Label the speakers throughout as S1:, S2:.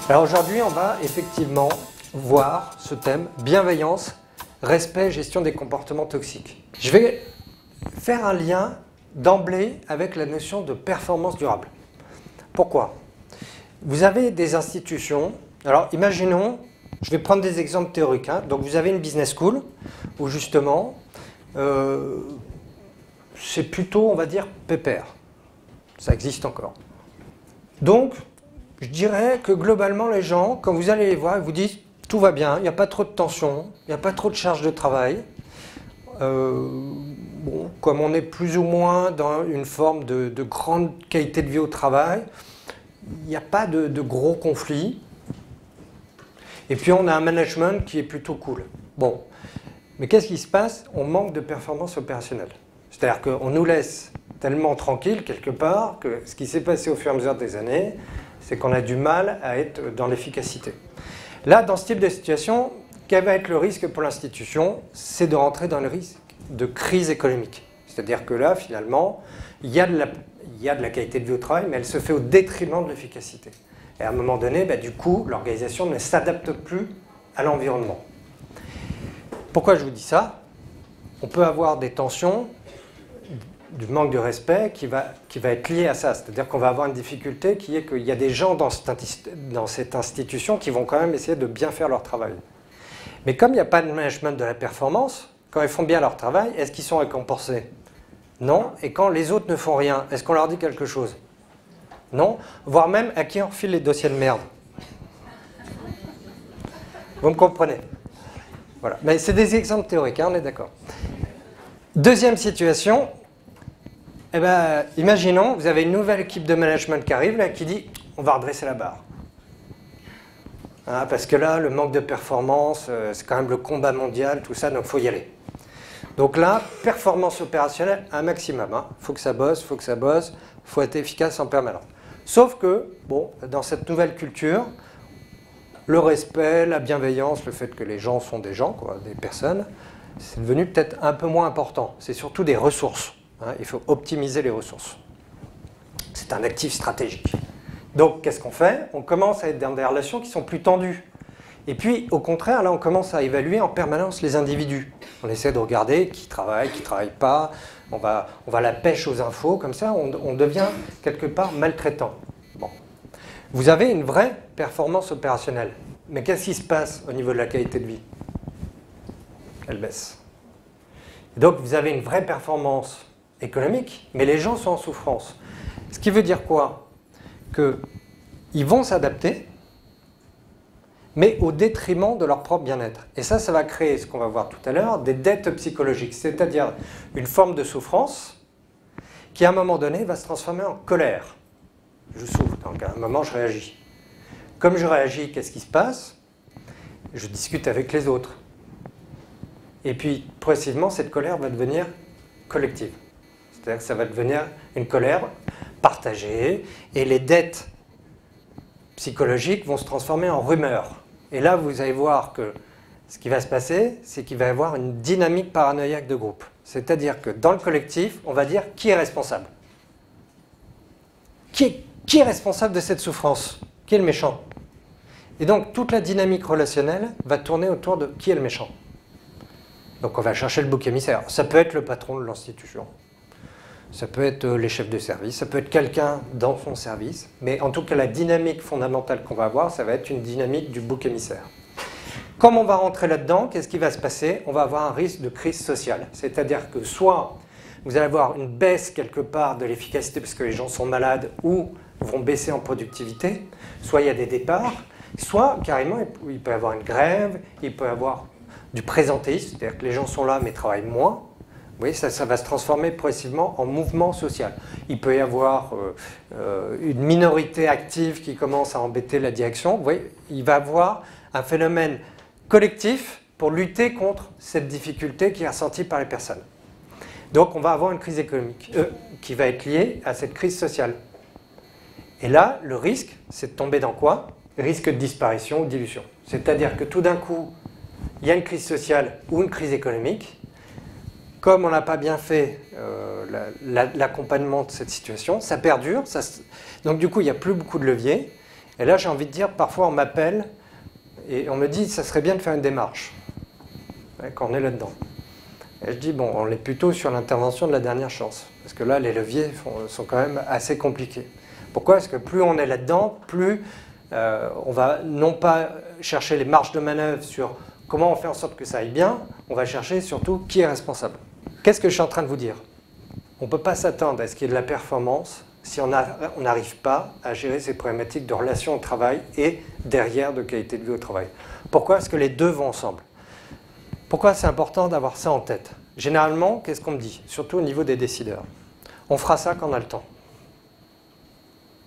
S1: Alors aujourd'hui, on va effectivement voir ce thème bienveillance, respect, gestion des comportements toxiques. Je vais faire un lien d'emblée avec la notion de performance durable. Pourquoi? Vous avez des institutions, alors imaginons, je vais prendre des exemples théoriques, donc vous avez une business school où justement c'est plutôt, on va dire, pépère. Ça existe encore. Donc, je dirais que globalement, les gens, quand vous allez les voir, ils vous disent tout va bien, il n'y a pas trop de tension, il n'y a pas trop de charge de travail. Bon, comme on est plus ou moins dans une forme de grande qualité de vie au travail, il n'y a pas de gros conflits. Et puis on a un management qui est plutôt cool. Bon, mais qu'est-ce qui se passe? On manque de performance opérationnelle. C'est-à-dire qu'on nous laisse tellement tranquille quelque part que ce qui s'est passé au fur et à mesure des années, c'est qu'on a du mal à être dans l'efficacité. Là, dans ce type de situation, quel va être le risque pour l'institution? C'est de rentrer dans le risque de crise économique. C'est-à-dire que là, finalement, il y a de la qualité de vie au travail, mais elle se fait au détriment de l'efficacité. Et à un moment donné, du coup, l'organisation ne s'adapte plus à l'environnement. Pourquoi je vous dis ça? On peut avoir des tensions, du manque de respect qui va être lié à ça. C'est-à-dire qu'on va avoir une difficulté qui est qu'il y a des gens dans cette institution qui vont quand même essayer de bien faire leur travail. Mais comme il n'y a pas de management de la performance, quand ils font bien leur travail, est-ce qu'ils sont récompensés? Non. Et quand les autres ne font rien, est-ce qu'on leur dit quelque chose? Non. Voire même à qui on refile les dossiers de merde. Vous me comprenez? Voilà. Mais c'est des exemples théoriques, on est d'accord. Deuxième situation. Imaginons, vous avez une nouvelle équipe de management qui arrive, là, qui dit on va redresser la barre. Parce que là, le manque de performance, c'est quand même le combat mondial, tout ça, donc il faut y aller. Donc là, performance opérationnelle, un maximum. Il faut que ça bosse, il faut être efficace en permanence. Sauf que, bon, dans cette nouvelle culture, le respect, la bienveillance, le fait que les gens sont des gens, quoi, des personnes, c'est devenu peut-être un peu moins important. C'est surtout des ressources. Il faut optimiser les ressources. C'est un actif stratégique. Donc, qu'est-ce qu'on fait? On commence à être dans des relations qui sont plus tendues. Et puis, au contraire, là, on commence à évaluer en permanence les individus. On essaie de regarder qui travaille pas. On va à la pêche aux infos. Comme ça, on devient quelque part maltraitant. Bon. Vous avez une vraie performance opérationnelle. Mais qu'est-ce qui se passe au niveau de la qualité de vie? Elle baisse. Et donc, vous avez une vraie performance économique, mais les gens sont en souffrance. Ce qui veut dire quoi? Qu'ils vont s'adapter, mais au détriment de leur propre bien-être. Et ça va créer, ce qu'on va voir tout à l'heure, des dettes psychologiques, c'est-à-dire une forme de souffrance qui, à un moment donné, va se transformer en colère. Je souffre, donc à un moment, je réagis. Comme je réagis, qu'est-ce qui se passe? Je discute avec les autres. Et puis, progressivement, cette colère va devenir collective. C'est-à-dire que ça va devenir une colère partagée, et les dettes psychologiques vont se transformer en rumeurs. Et là, vous allez voir que ce qui va se passer, c'est qu'il va y avoir une dynamique paranoïaque de groupe. C'est-à-dire que dans le collectif, on va dire qui est responsable. Qui est responsable de cette souffrance? Qui est le méchant? Et donc, toute la dynamique relationnelle va tourner autour de qui est le méchant. Donc, on va chercher le bouc émissaire. Ça peut être le patron de l'institution. Ça peut être les chefs de service, ça peut être quelqu'un dans son service, mais en tout cas la dynamique fondamentale qu'on va avoir, ça va être une dynamique du bouc émissaire. Comme on va rentrer là-dedans, qu'est-ce qui va se passer? On va avoir un risque de crise sociale, c'est-à-dire que soit vous allez avoir une baisse quelque part de l'efficacité parce que les gens sont malades ou vont baisser en productivité, soit il y a des départs, soit carrément il peut y avoir une grève, il peut y avoir du présentéisme, c'est-à-dire que les gens sont là mais travaillent moins. Oui, ça va se transformer progressivement en mouvement social. Il peut y avoir une minorité active qui commence à embêter la direction. Vous voyez, il va y avoir un phénomène collectif pour lutter contre cette difficulté qui est ressentie par les personnes. Donc on va avoir une crise économique qui va être liée à cette crise sociale. Et là, le risque, c'est de tomber dans quoi? Risque de disparition ou de dilution. C'est-à-dire que tout d'un coup, il y a une crise sociale ou une crise économique. Comme on n'a pas bien fait l'accompagnement de cette situation, ça perdure. Donc du coup, il n'y a plus beaucoup de leviers. Et là, j'ai envie de dire, parfois on m'appelle et on me dit, ça serait bien de faire une démarche, quand on est là-dedans. Et je dis, bon, on est plutôt sur l'intervention de la dernière chance, parce que là, les leviers sont quand même assez compliqués. Pourquoi? Parce que plus on est là-dedans, plus on va non pas chercher les marges de manœuvre sur comment on fait en sorte que ça aille bien, on va chercher surtout qui est responsable. Qu'est-ce que je suis en train de vous dire? On ne peut pas s'attendre à ce qu'il y ait de la performance si on n'arrive pas à gérer ces problématiques de relation au travail et derrière de qualité de vie au travail. Pourquoi? Parce que les deux vont ensemble. Pourquoi c'est important d'avoir ça en tête? Généralement, qu'est-ce qu'on me dit? Surtout au niveau des décideurs. On fera ça quand on a le temps.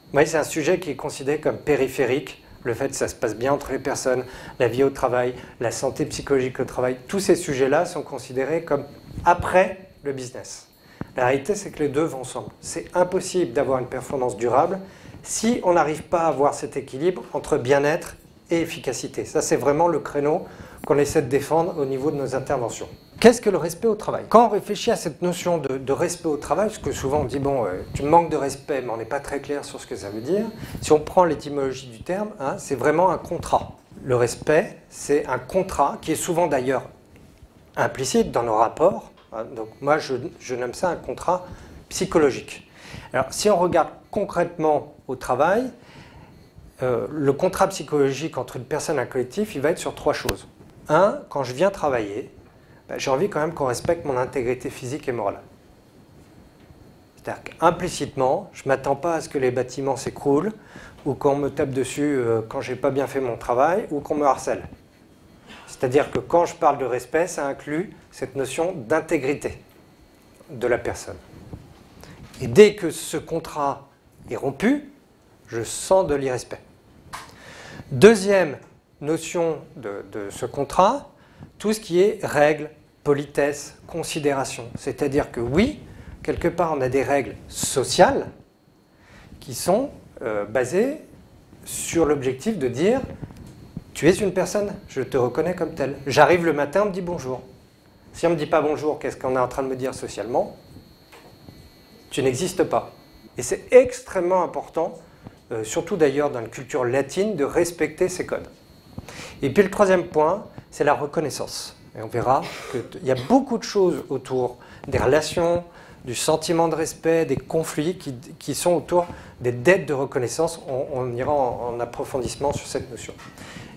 S1: Vous voyez, c'est un sujet qui est considéré comme périphérique, le fait que ça se passe bien entre les personnes, la vie au travail, la santé psychologique au travail, tous ces sujets-là sont considérés comme après le business. La réalité, c'est que les deux vont ensemble. C'est impossible d'avoir une performance durable si on n'arrive pas à avoir cet équilibre entre bien-être et efficacité. Ça, c'est vraiment le créneau qu'on essaie de défendre au niveau de nos interventions. Qu'est-ce que le respect au travail? Quand on réfléchit à cette notion de respect au travail, parce que souvent on dit, bon, tu manques de respect, mais on n'est pas très clair sur ce que ça veut dire. Si on prend l'étymologie du terme, hein, c'est vraiment un contrat. Le respect, c'est un contrat qui est souvent d'ailleurs implicite dans nos rapports. Hein, donc moi, je nomme ça un contrat psychologique. Alors, si on regarde concrètement au travail, le contrat psychologique entre une personne et un collectif, il va être sur trois choses. Un, quand je viens travailler, j'ai envie quand même qu'on respecte mon intégrité physique et morale. C'est-à-dire qu'implicitement, je ne m'attends pas à ce que les bâtiments s'écroulent ou qu'on me tape dessus quand je n'ai pas bien fait mon travail ou qu'on me harcèle. C'est-à-dire que quand je parle de respect, ça inclut cette notion d'intégrité de la personne. Et dès que ce contrat est rompu, je sens de l'irrespect. Deuxième notion de ce contrat, tout ce qui est règles, politesse, considération. C'est-à-dire que oui, quelque part on a des règles sociales qui sont basées sur l'objectif de dire tu es une personne, je te reconnais comme telle. J'arrive le matin, on me dit bonjour. Si on ne me dit pas bonjour, qu'est-ce qu'on est en train de me dire socialement? Tu n'existes pas. Et c'est extrêmement important, surtout d'ailleurs dans la culture latine, de respecter ces codes. Et puis le troisième point, c'est la reconnaissance. Et on verra qu'il y a beaucoup de choses autour des relations, du sentiment de respect, des conflits qui sont autour des dettes de reconnaissance. On ira en approfondissement sur cette notion.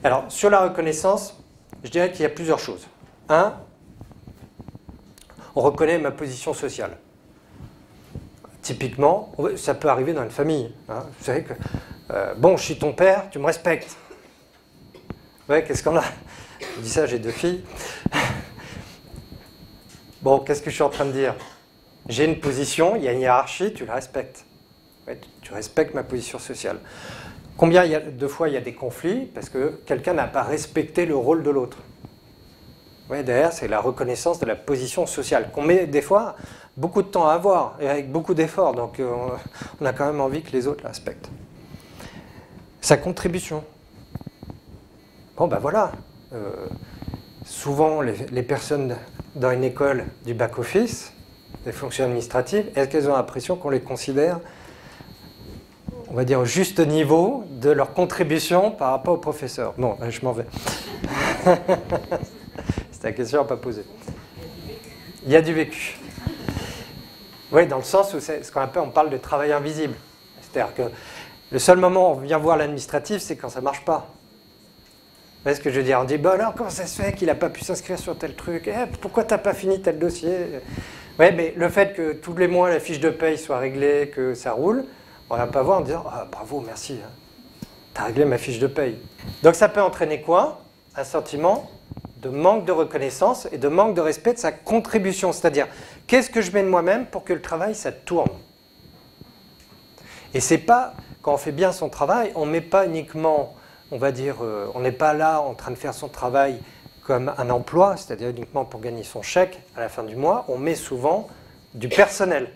S1: Alors, sur la reconnaissance, je dirais qu'il y a plusieurs choses. Un, on reconnaît ma position sociale. Typiquement, ça peut arriver dans une famille. Hein. Vous savez que, bon, je suis ton père, tu me respectes. Ouais, qu'est-ce qu'on a? Je dis ça, j'ai 2 filles. Bon, qu'est-ce que je suis en train de dire? J'ai une position, il y a une hiérarchie, tu la respectes. Ouais, tu respectes ma position sociale. Combien de fois il y a des conflits parce que quelqu'un n'a pas respecté le rôle de l'autre? Ouais, derrière, c'est la reconnaissance de la position sociale qu'on met des fois beaucoup de temps à avoir et avec beaucoup d'efforts. Donc, on a quand même envie que les autres la respectent. Sa contribution. Bon, ben voilà. Souvent, les personnes dans une école du back-office, des fonctions administratives, est-ce qu'elles ont l'impression qu'on les considère, on va dire, au juste niveau de leur contribution par rapport au professeur? Bon, je m'en vais. C'est la question à ne pas poser. Il y a du vécu. Oui, dans le sens où c'est ce qu'on appelle, on parle de travail invisible. C'est-à-dire que le seul moment où on vient voir l'administratif, c'est quand ça ne marche pas. Vous voyez ce que je veux dire? On dit, bah alors comment ça se fait qu'il n'a pas pu s'inscrire sur tel truc? Pourquoi tu n'as pas fini tel dossier? Oui, mais le fait que tous les mois la fiche de paye soit réglée, que ça roule, on ne va pas voir en disant, ah, bravo, merci, hein, tu as réglé ma fiche de paye. Donc ça peut entraîner quoi? Un sentiment de manque de reconnaissance et de manque de respect de sa contribution. C'est-à-dire, qu'est-ce que je mets de moi-même pour que le travail, ça tourne? Et c'est pas, quand on fait bien son travail, on ne met pas uniquement, on va dire, on n'est pas là en train de faire son travail comme un emploi, c'est-à-dire uniquement pour gagner son chèque à la fin du mois, on met souvent du personnel.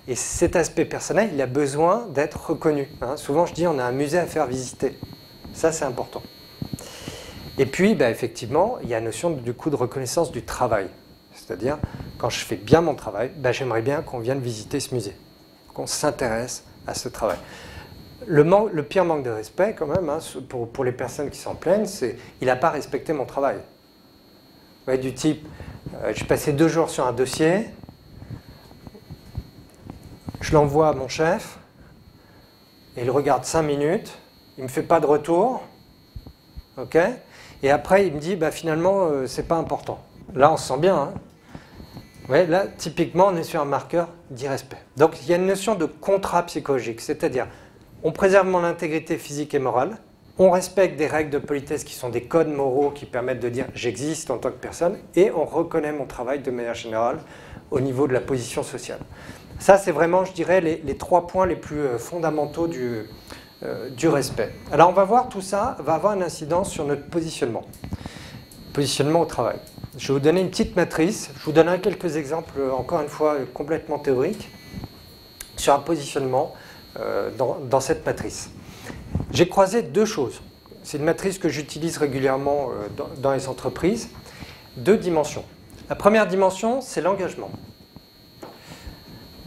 S1: Et cet aspect personnel, il a besoin d'être reconnu. Hein. Souvent, je dis, on a un musée à faire visiter. Ça, c'est important. Et puis, bah, effectivement, il y a la notion du coup de reconnaissance du travail. C'est-à-dire, quand je fais bien mon travail, bah, j'aimerais bien qu'on vienne visiter ce musée, qu'on s'intéresse à ce travail. Le pire manque de respect, quand même, hein, pour les personnes qui s'en plaignent, c'est il n'a pas respecté mon travail. Ouais, du type, j'ai passé 2 jours sur un dossier, je l'envoie à mon chef, et il regarde 5 minutes, il ne me fait pas de retour, ok, et après il me dit, bah, finalement, c'est pas important. Là, on se sent bien, hein. Ouais, là, typiquement, on est sur un marqueur d'irrespect. Donc, il y a une notion de contrat psychologique, c'est-à-dire, on préserve mon intégrité physique et morale, on respecte des règles de politesse qui sont des codes moraux qui permettent de dire « j'existe en tant que personne » et on reconnaît mon travail de manière générale au niveau de la position sociale. Ça, c'est vraiment, je dirais, les 3 points les plus fondamentaux du respect. Alors, on va voir tout ça va avoir une incidence sur notre positionnement au travail. Je vais vous donner une petite matrice. Je vous donnerai quelques exemples, encore une fois, complètement théoriques, sur un positionnement dans cette matrice. J'ai croisé 2 choses. C'est une matrice que j'utilise régulièrement dans les entreprises. 2 dimensions. La première dimension, c'est l'engagement.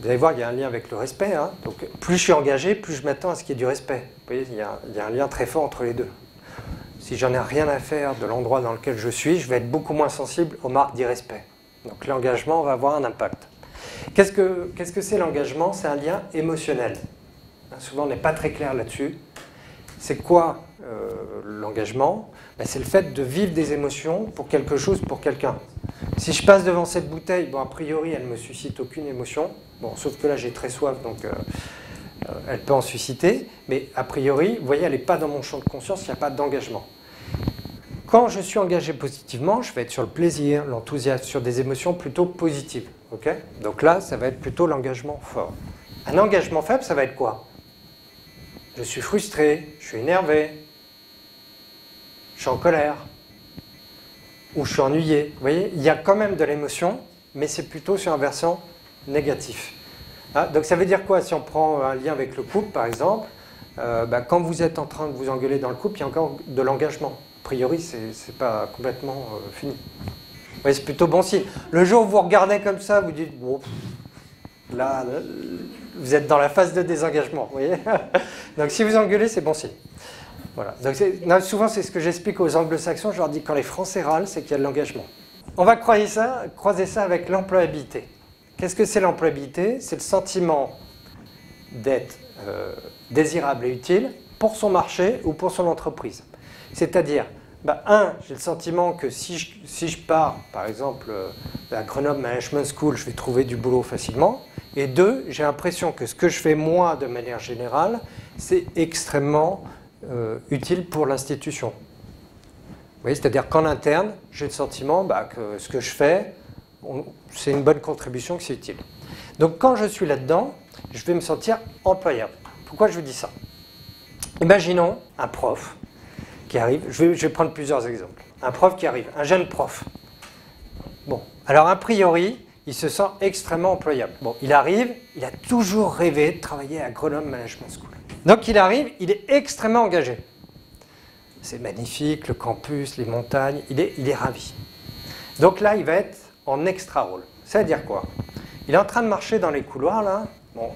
S1: Vous allez voir, il y a un lien avec le respect. Hein. Donc, plus je suis engagé, plus je m'attends à ce qu'il y ait du respect. Vous voyez, il y a un lien très fort entre les deux. Si j'en ai rien à faire de l'endroit dans lequel je suis, je vais être beaucoup moins sensible aux marques d'irrespect. Donc l'engagement va avoir un impact. Qu'est-ce que c'est l'engagement? C'est un lien émotionnel. Souvent, on n'est pas très clair là-dessus. C'est quoi l'engagement? C'est le fait de vivre des émotions pour quelque chose, pour quelqu'un. Si je passe devant cette bouteille, bon, a priori, elle ne me suscite aucune émotion. Bon, sauf que là, j'ai très soif, donc elle peut en susciter. Mais a priori, vous voyez, elle n'est pas dans mon champ de conscience, il n'y a pas d'engagement. Quand je suis engagé positivement, je vais être sur le plaisir, l'enthousiasme, sur des émotions plutôt positives. Okay? Donc là, ça va être plutôt l'engagement fort. Un engagement faible, ça va être quoi? Je suis frustré, je suis énervé, je suis en colère, ou je suis ennuyé. Vous voyez, il y a quand même de l'émotion, mais c'est plutôt sur un versant négatif. Ah, donc ça veut dire quoi? Si on prend un lien avec le couple, par exemple, quand vous êtes en train de vous engueuler dans le couple, il y a encore de l'engagement. A priori, c'est pas complètement fini. Ouais, c'est plutôt bon signe. Le jour où vous regardez comme ça, vous dites, bon, là, vous êtes dans la phase de désengagement, vous voyez. Donc si vous engueulez, c'est bon signe. Voilà. Donc, souvent, c'est ce que j'explique aux anglo-saxons, je leur dis, quand les Français râlent, c'est qu'il y a de l'engagement. On va croiser ça avec l'employabilité. Qu'est-ce que c'est l'employabilité? C'est le sentiment d'être désirable et utile pour son marché ou pour son entreprise. C'est-à-dire, j'ai le sentiment que si je pars, par exemple, à Grenoble Management School, je vais trouver du boulot facilement. Et 2, j'ai l'impression que ce que je fais moi, de manière générale, c'est extrêmement utile pour l'institution. Vous voyez, c'est-à-dire qu'en interne, j'ai le sentiment que ce que je fais, c'est une bonne contribution, que c'est utile. Donc quand je suis là-dedans, je vais me sentir employable. Pourquoi je vous dis ça? Imaginons un prof qui arrive, je vais prendre plusieurs exemples. Un prof qui arrive, un jeune prof. Bon, alors a priori, il se sent extrêmement employable. Bon, il arrive, il a toujours rêvé de travailler à Grenoble Management School. Donc il arrive, il est extrêmement engagé. C'est magnifique, le campus, les montagnes, il est ravi. Donc là, il va être en extra rôle. Ça veut dire quoi? Il est en train de marcher dans les couloirs, là. Bon,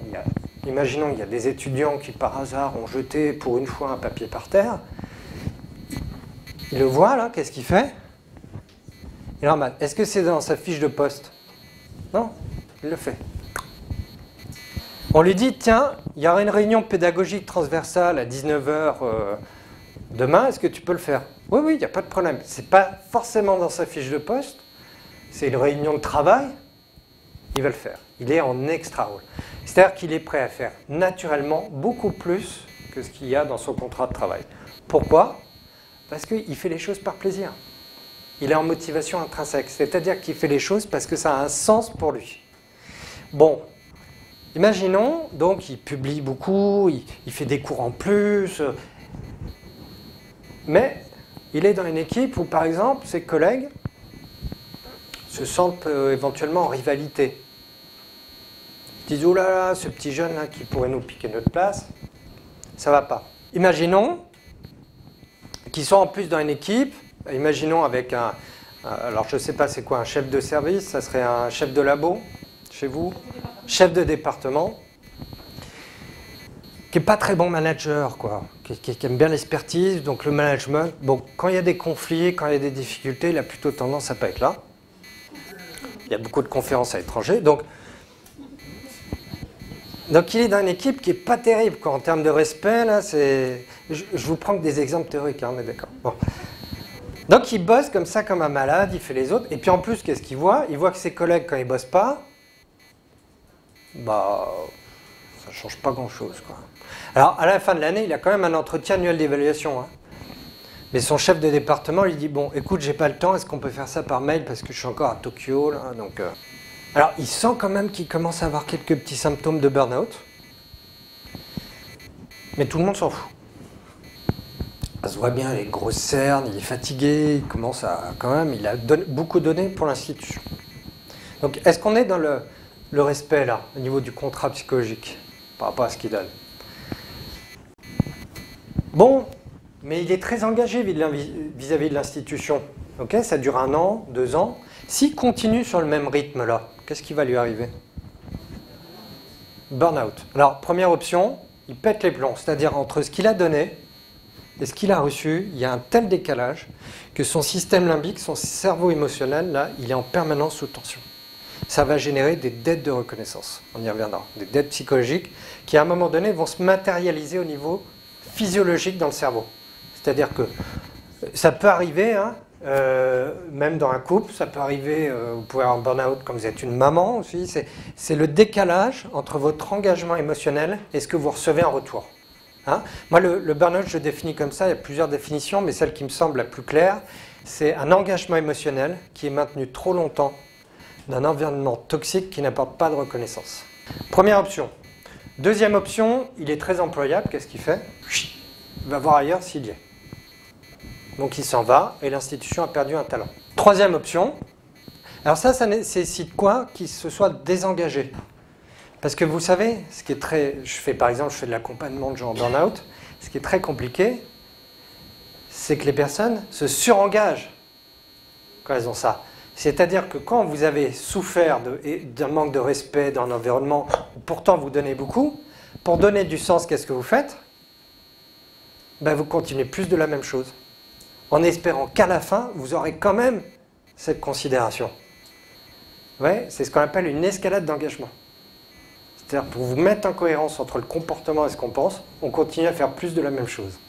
S1: imaginons qu'il y a des étudiants qui, par hasard, ont jeté pour une fois un papier par terre. Il le voit, là, qu'est-ce qu'il fait? Il ramasse. Est-ce que c'est dans sa fiche de poste? Non, il le fait. On lui dit, tiens, il y aura une réunion pédagogique transversale à 19h demain, est-ce que tu peux le faire? Oui, oui, il n'y a pas de problème. Ce n'est pas forcément dans sa fiche de poste, c'est une réunion de travail, il va le faire. Il est en extra rôle. C'est-à-dire qu'il est prêt à faire naturellement beaucoup plus que ce qu'il y a dans son contrat de travail. Pourquoi? Parce qu'il fait les choses par plaisir. Il est en motivation intrinsèque, c'est-à-dire qu'il fait les choses parce que ça a un sens pour lui. Bon, imaginons, donc il publie beaucoup, il fait des cours en plus, mais il est dans une équipe où, par exemple, ses collègues se sentent éventuellement en rivalité. Ils disent, oh là là, ce petit jeune là qui pourrait nous piquer notre place, ça va pas. Imaginons qu'ils sont en plus dans une équipe, imaginons avec alors je ne sais pas c'est quoi, un chef de service, ça serait un chef de labo chez vous, chef de département. qui n'est pas très bon manager, quoi, qui aime bien l'expertise, donc le management. Bon, quand il y a des conflits, quand il y a des difficultés, il a plutôt tendance à ne pas être là. Il y a beaucoup de conférences à l'étranger. Donc il est dans une équipe qui n'est pas terrible, quoi, en termes de respect. Là, je vous prends que des exemples théoriques, hein, mais d'accord. Bon. Donc il bosse comme ça, comme un malade, il fait les autres. Et puis en plus, qu'est-ce qu'il voit? Il voit que ses collègues, quand ils ne bossent pas, bah, ça ne change pas grand-chose, quoi. Alors, à la fin de l'année, il a quand même un entretien annuel d'évaluation. Hein. Mais son chef de département lui dit, bon, écoute, j'ai pas le temps, est-ce qu'on peut faire ça par mail parce que je suis encore à Tokyo, là, donc... Alors, il sent quand même qu'il commence à avoir quelques petits symptômes de burn-out. Mais tout le monde s'en fout. Ça se voit bien, les grosses cernes, il est fatigué, il commence à... Quand même, il a beaucoup donné pour l'institution. Donc, est-ce qu'on est dans le respect, là, au niveau du contrat psychologique, par rapport à ce qu'il donne? Bon, mais il est très engagé vis-à-vis de l'institution. Okay, ça dure 1 an, 2 ans. S'il continue sur le même rythme-là, qu'est-ce qui va lui arriver? Burnout. Alors, première option, il pète les plombs. C'est-à-dire, entre ce qu'il a donné et ce qu'il a reçu, il y a un tel décalage que son système limbique, son cerveau émotionnel, là, il est en permanence sous tension. Ça va générer des dettes de reconnaissance. On y reviendra. Des dettes psychologiques qui, à un moment donné, vont se matérialiser au niveau physiologique dans le cerveau. C'est-à-dire que ça peut arriver, hein, même dans un couple, ça peut arriver, vous pouvez avoir un burn-out quand vous êtes une maman aussi, c'est le décalage entre votre engagement émotionnel et ce que vous recevez en retour. Hein. Moi, le burn-out, je le définis comme ça, il y a plusieurs définitions, mais celle qui me semble la plus claire, c'est un engagement émotionnel qui est maintenu trop longtemps d'un environnement toxique qui n'apporte pas de reconnaissance. Première option. Deuxième option, il est très employable, qu'est-ce qu'il fait? Il va voir ailleurs s'il y est. Donc il s'en va et l'institution a perdu un talent. Troisième option, alors ça nécessite quoi? Qu'il se soit désengagé. Parce que vous savez, ce qui est très... Par exemple, je fais de l'accompagnement de gens en burn-out. Ce qui est très compliqué, c'est que les personnes se surengagent quand elles ont ça. C'est-à-dire que quand vous avez souffert d'un manque de respect dans l'environnement, où pourtant vous donnez beaucoup, pour donner du sens, qu'est-ce que vous faites? Ben, vous continuez plus de la même chose, en espérant qu'à la fin, vous aurez quand même cette considération. Ouais, c'est ce qu'on appelle une escalade d'engagement. C'est-à-dire pour vous mettre en cohérence entre le comportement et ce qu'on pense, on continue à faire plus de la même chose.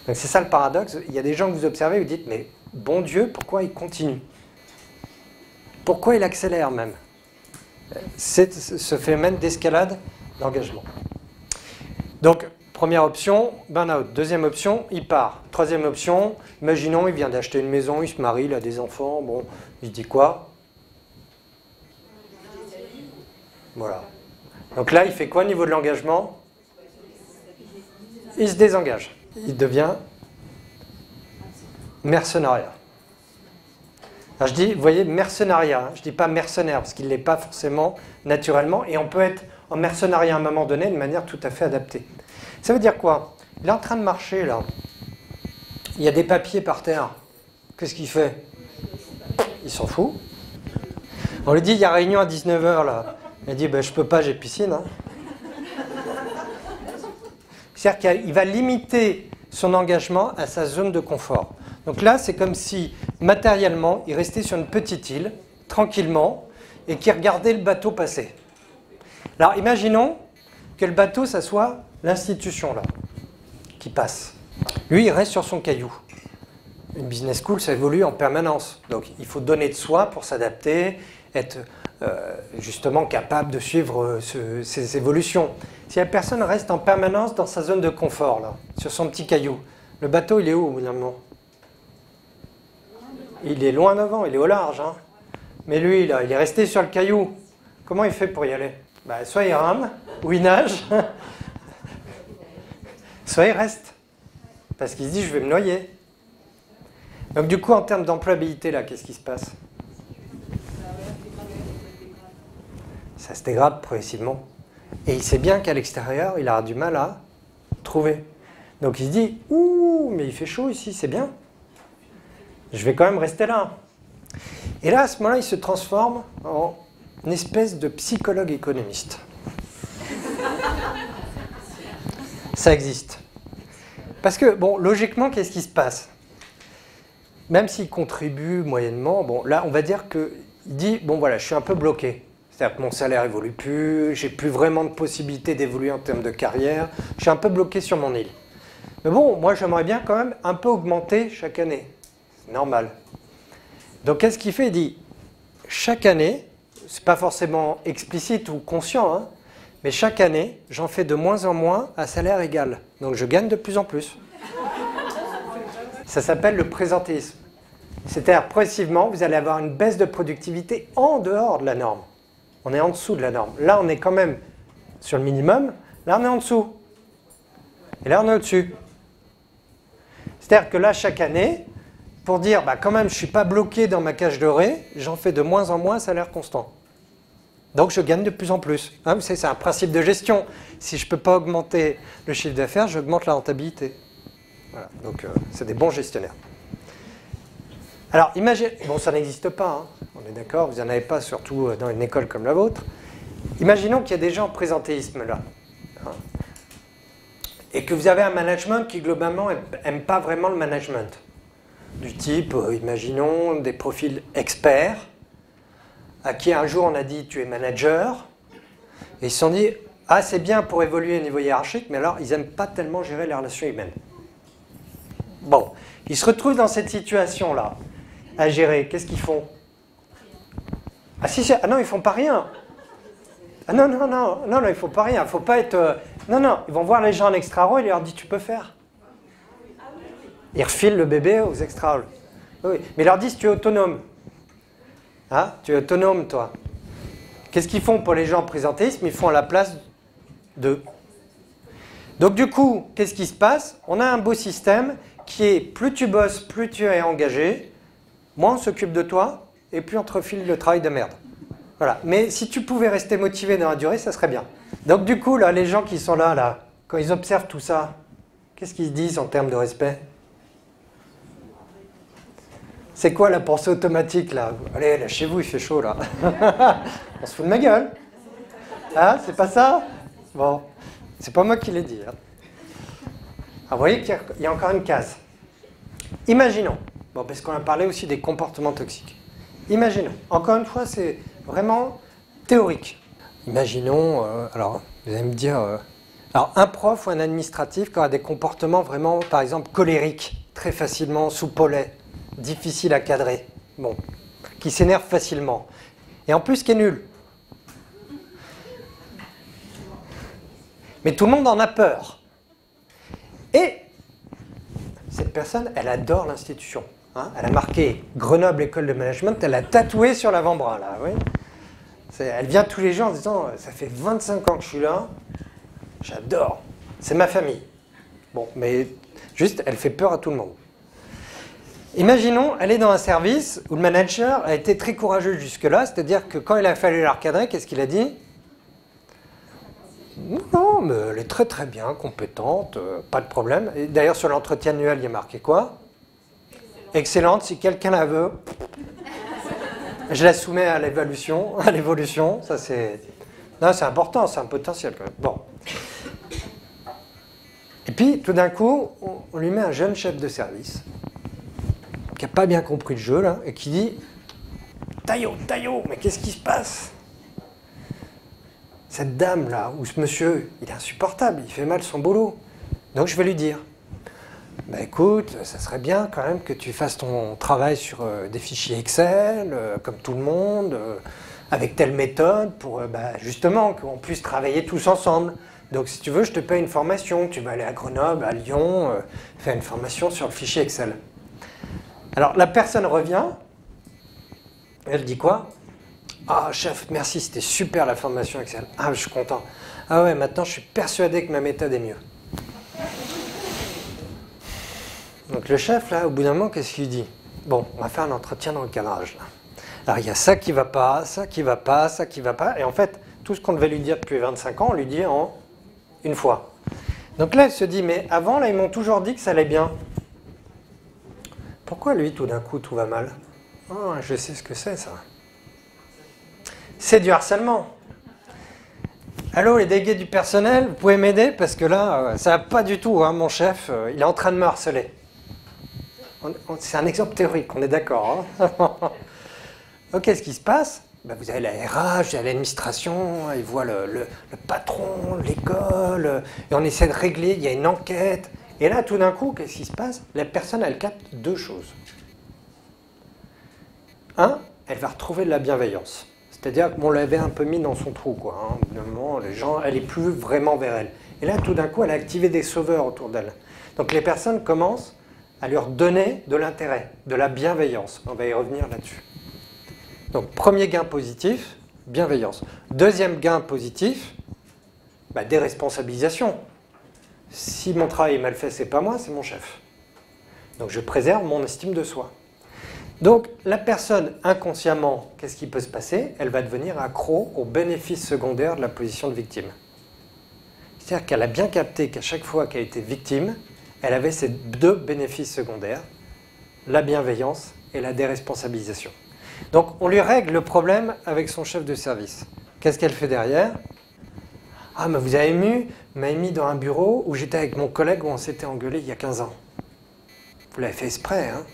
S1: Donc c'est ça le paradoxe. Il y a des gens que vous observez, vous dites, mais bon Dieu, pourquoi il continue? Pourquoi il accélère même? C'est ce phénomène d'escalade d'engagement. Donc, première option, burn-out. Deuxième option, il part. Troisième option, imaginons, il vient d'acheter une maison, il se marie, il a des enfants, bon, il se dit quoi? Voilà. Donc là, il fait quoi au niveau de l'engagement? Il se désengage. Il devient mercenariat. Alors je dis, vous voyez, mercenariat, hein, je ne dis pas mercenaire, parce qu'il ne l'est pas forcément naturellement, et on peut être en mercenariat à un moment donné de manière tout à fait adaptée. Ça veut dire quoi? Il est en train de marcher, là. Il y a des papiers par terre. Qu'est-ce qu'il fait? Il s'en fout. On lui dit, il y a réunion à 19h, là. Il dit, ben, je peux pas, j'ai piscine. Hein. C'est-à-dire qu'il va limiter son engagement à sa zone de confort. Donc là, c'est comme si, matériellement, il restait sur une petite île, tranquillement, et qu'il regardait le bateau passer. Alors, imaginons que le bateau, ça soit l'institution, là, qui passe. Lui, il reste sur son caillou. Une business school, ça évolue en permanence. Donc, il faut donner de soi pour s'adapter, être justement capable de suivre ces évolutions. Si la personne reste en permanence dans sa zone de confort, là, sur son petit caillou, le bateau, il est où, au bout d'un moment? Il est loin devant, il est au large. Hein. Mais lui, là, il est resté sur le caillou. Comment il fait pour y aller? Ben, soit il rame, ou il nage, soit il reste. Parce qu'il se dit, je vais me noyer. Donc du coup, en termes d'employabilité, là, qu'est-ce qui se passe? Ça se dégrade progressivement. Et il sait bien qu'à l'extérieur, il aura du mal à trouver. Donc il se dit, ouh, mais il fait chaud ici, c'est bien. Je vais quand même rester là. Et là, à ce moment-là, il se transforme en une espèce de psychologue économiste. Ça existe. Parce que, bon, logiquement, qu'est-ce qui se passe? Même s'il contribue moyennement, bon, là, on va dire qu'il dit, bon, voilà, je suis un peu bloqué. C'est-à-dire que mon salaire évolue plus, j'ai plus vraiment de possibilité d'évoluer en termes de carrière, je suis un peu bloqué sur mon île. Mais bon, moi, j'aimerais bien quand même un peu augmenter chaque année. C'est normal. Donc, qu'est-ce qu'il fait? Il dit, chaque année, c'est pas forcément explicite ou conscient, hein, mais chaque année, j'en fais de moins en moins à salaire égal. Donc, je gagne de plus en plus. Ça s'appelle le présentéisme. C'est-à-dire, progressivement, vous allez avoir une baisse de productivité en dehors de la norme. On est en dessous de la norme. Là, on est quand même sur le minimum. Là, on est en dessous. Et là, on est au-dessus. C'est-à-dire que là, chaque année, pour dire, bah, quand même, je ne suis pas bloqué dans ma cage dorée, j'en fais de moins en moins à salaire constant. Donc, je gagne de plus en plus. Hein, vous savez, c'est un principe de gestion. Si je ne peux pas augmenter le chiffre d'affaires, j'augmente la rentabilité. Voilà. Donc, c'est des bons gestionnaires. Alors, imaginez, bon, ça n'existe pas, hein, on est d'accord, vous n'en avez pas, surtout dans une école comme la vôtre. Imaginons qu'il y a des gens en présentéisme là, hein, et que vous avez un management qui, globalement, n'aime pas vraiment le management. Du type, imaginons, des profils experts, à qui un jour on a dit, tu es manager, et ils se sont dit, ah, c'est bien pour évoluer au niveau hiérarchique, mais alors, ils n'aiment pas tellement gérer les relations humaines. Bon, ils se retrouvent dans cette situation-là, à gérer. Qu'est-ce qu'ils font? Ah si, ah non, ils font pas rien. Ah non, non, non, non, non, ils font pas rien. Il faut pas être... non, non, ils vont voir les gens en extra-rôle et ils leur disent, tu peux faire. Ils refilent le bébé aux extra-rôles. Oui, mais ils leur disent, tu es autonome. Hein? Tu es autonome, toi. Qu'est-ce qu'ils font pour les gens en présentéisme? Ils font à la place d'eux. Donc du coup, qu'est-ce qui se passe? On a un beau système qui est, plus tu bosses, plus tu es engagé, moins on s'occupe de toi, et plus on te refile le travail de merde. Voilà. Mais si tu pouvais rester motivé dans la durée, ça serait bien. Donc du coup, là, les gens qui sont là, quand ils observent tout ça, qu'est-ce qu'ils disent en termes de respect? C'est quoi la pensée automatique, là? Allez, lâchez-vous, il fait chaud, là. On se fout de ma gueule. Hein? C'est pas ça? Bon, c'est pas moi qui l'ai dit. Hein. Alors, vous voyez qu'il y a encore une case. Imaginons, bon, parce qu'on a parlé aussi des comportements toxiques. Imaginons, encore une fois, c'est vraiment théorique. Imaginons, alors, vous allez me dire, alors un prof ou un administratif qui aura des comportements vraiment, par exemple, colériques, très facilement, sous-polais, difficiles à cadrer, bon, qui s'énerve facilement, et en plus qui est nul. Mais tout le monde en a peur. Et cette personne, elle adore l'institution. Hein, elle a marqué Grenoble École de Management, elle a tatoué sur l'avant-bras, là, oui. Elle vient tous les jours en disant, ça fait 25 ans que je suis là, j'adore, c'est ma famille. Bon, mais juste, elle fait peur à tout le monde. Imaginons, elle est dans un service où le manager a été très courageux jusque-là, c'est-à-dire que quand il a fallu la recadrer, qu'est-ce qu'il a dit? Non, mais elle est très très bien, compétente, pas de problème. Et d'ailleurs, sur l'entretien annuel, il y a marqué quoi? Excellente, si quelqu'un la veut, je la soumets à l'évolution, ça c'est... Non, c'est important, c'est un potentiel quand même. Bon. Et puis, tout d'un coup, on lui met un jeune chef de service, qui n'a pas bien compris le jeu, là, et qui dit « Taillot, Taillot, mais qu'est-ce qui se passe ? Cette dame-là, ou ce monsieur, il est insupportable, il fait mal son boulot. Donc je vais lui dire, bah écoute, ça serait bien quand même que tu fasses ton travail sur des fichiers Excel, comme tout le monde, avec telle méthode, pour justement qu'on puisse travailler tous ensemble. Donc si tu veux, je te paye une formation, tu vas aller à Grenoble, à Lyon, faire une formation sur le fichier Excel. Alors la personne revient, elle dit quoi ? Ah, chef, merci, c'était super la formation Excel. Ah, je suis content. Ah ouais, maintenant je suis persuadé que ma méthode est mieux. Donc le chef, là, au bout d'un moment, qu'est-ce qu'il dit? Bon, on va faire un entretien dans le cadrage, là. Alors il y a ça qui va pas, ça qui va pas, ça qui va pas. Et en fait, tout ce qu'on devait lui dire depuis 25 ans, on lui dit en une fois. Donc là, elle se dit, mais avant, là, ils m'ont toujours dit que ça allait bien. Pourquoi lui, tout d'un coup, tout va mal? Oh, je sais ce que c'est, ça. C'est du harcèlement. Allô les délégués du personnel, vous pouvez m'aider parce que là, ça va pas du tout, hein, mon chef, il est en train de me harceler. C'est un exemple théorique, on est d'accord. Hein. Donc qu'est-ce qui se passe? Ben, vous avez la RH, vous avez l'administration, ils voient le patron, l'école, et on essaie de régler, il y a une enquête. Et là, tout d'un coup, qu'est-ce qui se passe? La personne, elle capte deux choses. Un, elle va retrouver de la bienveillance. C'est-à-dire qu'on l'avait un peu mis dans son trou, quoi. Hein. Au bout d'un moment, les gens, elle n'est plus vraiment vers elle. Et là, tout d'un coup, elle a activé des sauveurs autour d'elle. Donc les personnes commencent à leur donner de l'intérêt, de la bienveillance. On va y revenir là-dessus. Donc premier gain positif, bienveillance. Deuxième gain positif, bah, déresponsabilisation. Si mon travail est mal fait, c'est pas moi, c'est mon chef. Donc je préserve mon estime de soi. Donc la personne, inconsciemment, qu'est-ce qui peut se passer? Elle va devenir accro aux bénéfices secondaires de la position de victime. C'est-à-dire qu'elle a bien capté qu'à chaque fois qu'elle était victime, elle avait ces deux bénéfices secondaires, la bienveillance et la déresponsabilisation. Donc on lui règle le problème avec son chef de service. Qu'est-ce qu'elle fait derrière? Ah, mais vous avez m'avez mis dans un bureau où j'étais avec mon collègue où on s'était engueulé il y a 15 ans. Vous l'avez fait exprès, hein?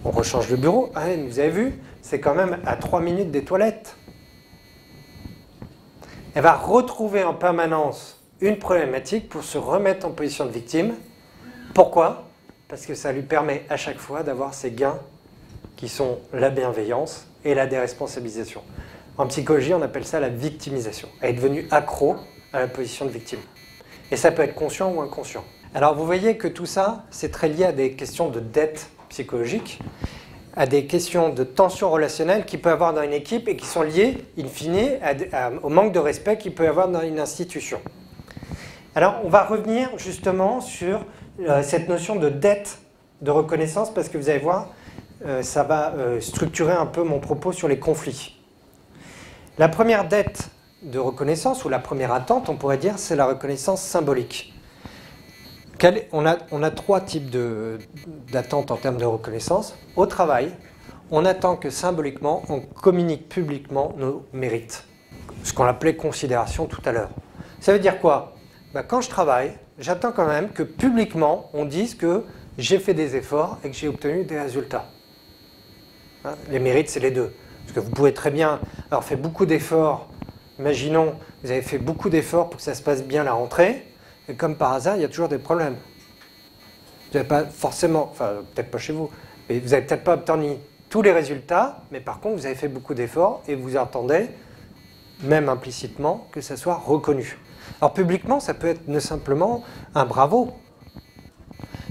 S1: On rechange le bureau. Ah, mais vous avez vu, c'est quand même à 3 minutes des toilettes. Elle va retrouver en permanence une problématique pour se remettre en position de victime. Pourquoi? Parce que ça lui permet à chaque fois d'avoir ces gains qui sont la bienveillance et la déresponsabilisation. En psychologie, on appelle ça la victimisation. Elle est devenue accro à la position de victime. Et ça peut être conscient ou inconscient. Alors vous voyez que tout ça, c'est très lié à des questions de dette psychologique, à des questions de tension relationnelle qu'il peut y avoir dans une équipe et qui sont liées, in fine, au manque de respect qu'il peut y avoir dans une institution. Alors, on va revenir justement sur cette notion de dette de reconnaissance parce que vous allez voir, ça va structurer un peu mon propos sur les conflits. La première dette de reconnaissance, ou la première attente, on pourrait dire, c'est la reconnaissance symbolique. On a trois types d'attentes en termes de reconnaissance. Au travail, on attend que symboliquement, on communique publiquement nos mérites. Ce qu'on appelait considération tout à l'heure. Ça veut dire quoi? Ben, quand je travaille, j'attends quand même que publiquement, on dise que j'ai fait des efforts et que j'ai obtenu des résultats. Hein, les mérites, c'est les deux. Parce que vous pouvez très bien avoir fait beaucoup d'efforts. Imaginons, vous avez fait beaucoup d'efforts pour que ça se passe bien la rentrée. Et comme par hasard, il y a toujours des problèmes. Vous n'avez pas forcément, enfin peut-être pas chez vous, mais vous n'avez peut-être pas obtenu tous les résultats, mais par contre vous avez fait beaucoup d'efforts et vous attendez, même implicitement, que ça soit reconnu. Alors publiquement, ça peut être ne simplement un bravo.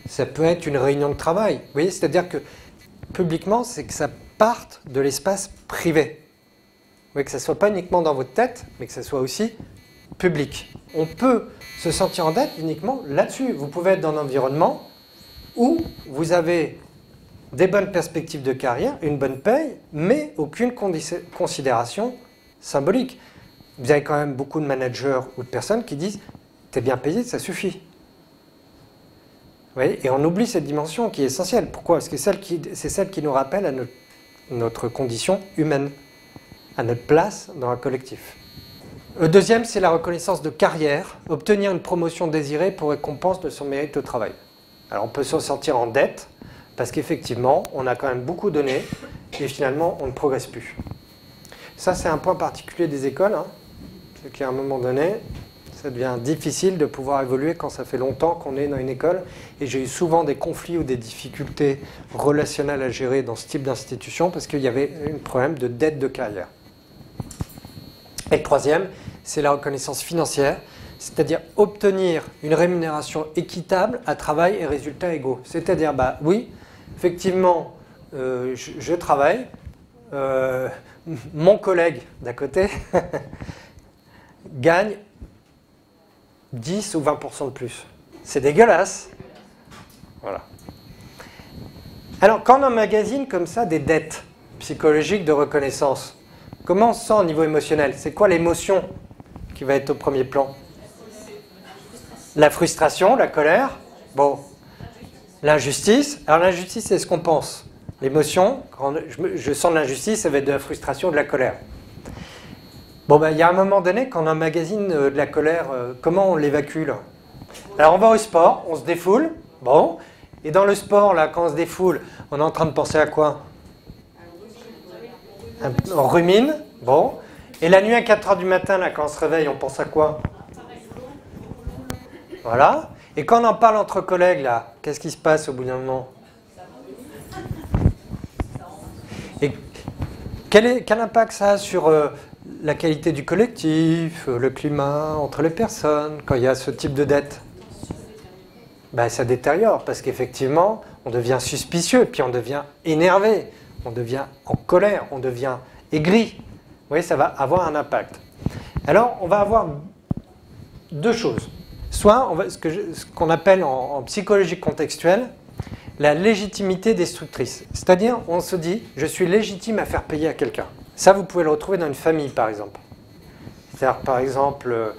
S1: Ça peut être une réunion de travail. Vous voyez, c'est-à-dire que publiquement, c'est que ça parte de l'espace privé. Vous voyez, que ça ne soit pas uniquement dans votre tête, mais que ça soit aussi public. On peut se sentir en dette uniquement là-dessus. Vous pouvez être dans un environnement où vous avez des bonnes perspectives de carrière, une bonne paye, mais aucune considération symbolique. Vous avez quand même beaucoup de managers ou de personnes qui disent « t'es bien payé, ça suffit ». Vous voyez, et on oublie cette dimension qui est essentielle. Pourquoi? Parce que c'est celle qui nous rappelle à notre condition humaine, à notre place dans un collectif. Le deuxième, c'est la reconnaissance de carrière, obtenir une promotion désirée pour récompense de son mérite au travail. Alors on peut se sentir en dette, parce qu'effectivement, on a quand même beaucoup donné, et finalement, on ne progresse plus. Ça, c'est un point particulier des écoles, hein. C'est qu'à un moment donné, ça devient difficile de pouvoir évoluer quand ça fait longtemps qu'on est dans une école, et j'ai eu souvent des conflits ou des difficultés relationnelles à gérer dans ce type d'institution, parce qu'il y avait un problème de dette de carrière. Et le troisième, c'est la reconnaissance financière, c'est-à-dire obtenir une rémunération équitable à travail et résultats égaux. C'est-à-dire, bah oui, effectivement, je travaille, mon collègue d'à côté gagne 10 ou 20% de plus. C'est dégueulasse. Voilà. Alors, quand on emmagasine comme ça des dettes psychologiques de reconnaissance, comment on se sent au niveau émotionnel? C'est quoi l'émotion qui va être au premier plan? La frustration, la colère, bon, l'injustice. Alors l'injustice, c'est ce qu'on pense. L'émotion, quand je sens de l'injustice, ça va être de la frustration, de la colère. Bon, ben, il y a un moment donné, quand on emmagasine de la colère, comment on l'évacue là? Alors, on va au sport, on se défoule, bon. Et dans le sport, là, quand on se défoule, on est en train de penser à quoi? On rumine, bon. Et la nuit à 4 h du matin, là, quand on se réveille, on pense à quoi? Voilà. Et quand on en parle entre collègues, là, qu'est-ce qui se passe au bout d'un moment? Et quel impact ça a sur la qualité du collectif, le climat entre les personnes, quand il y a ce type de dette? Ben, ça détériore, parce qu'effectivement, on devient suspicieux, puis on devient énervé, on devient en colère, on devient aigri. Vous voyez, ça va avoir un impact. Alors, on va avoir deux choses. Soit ce qu'on appelle en psychologie contextuelle la légitimité destructrice. C'est-à-dire, on se dit, je suis légitime à faire payer à quelqu'un. Ça, vous pouvez le retrouver dans une famille, par exemple. C'est-à-dire, par exemple,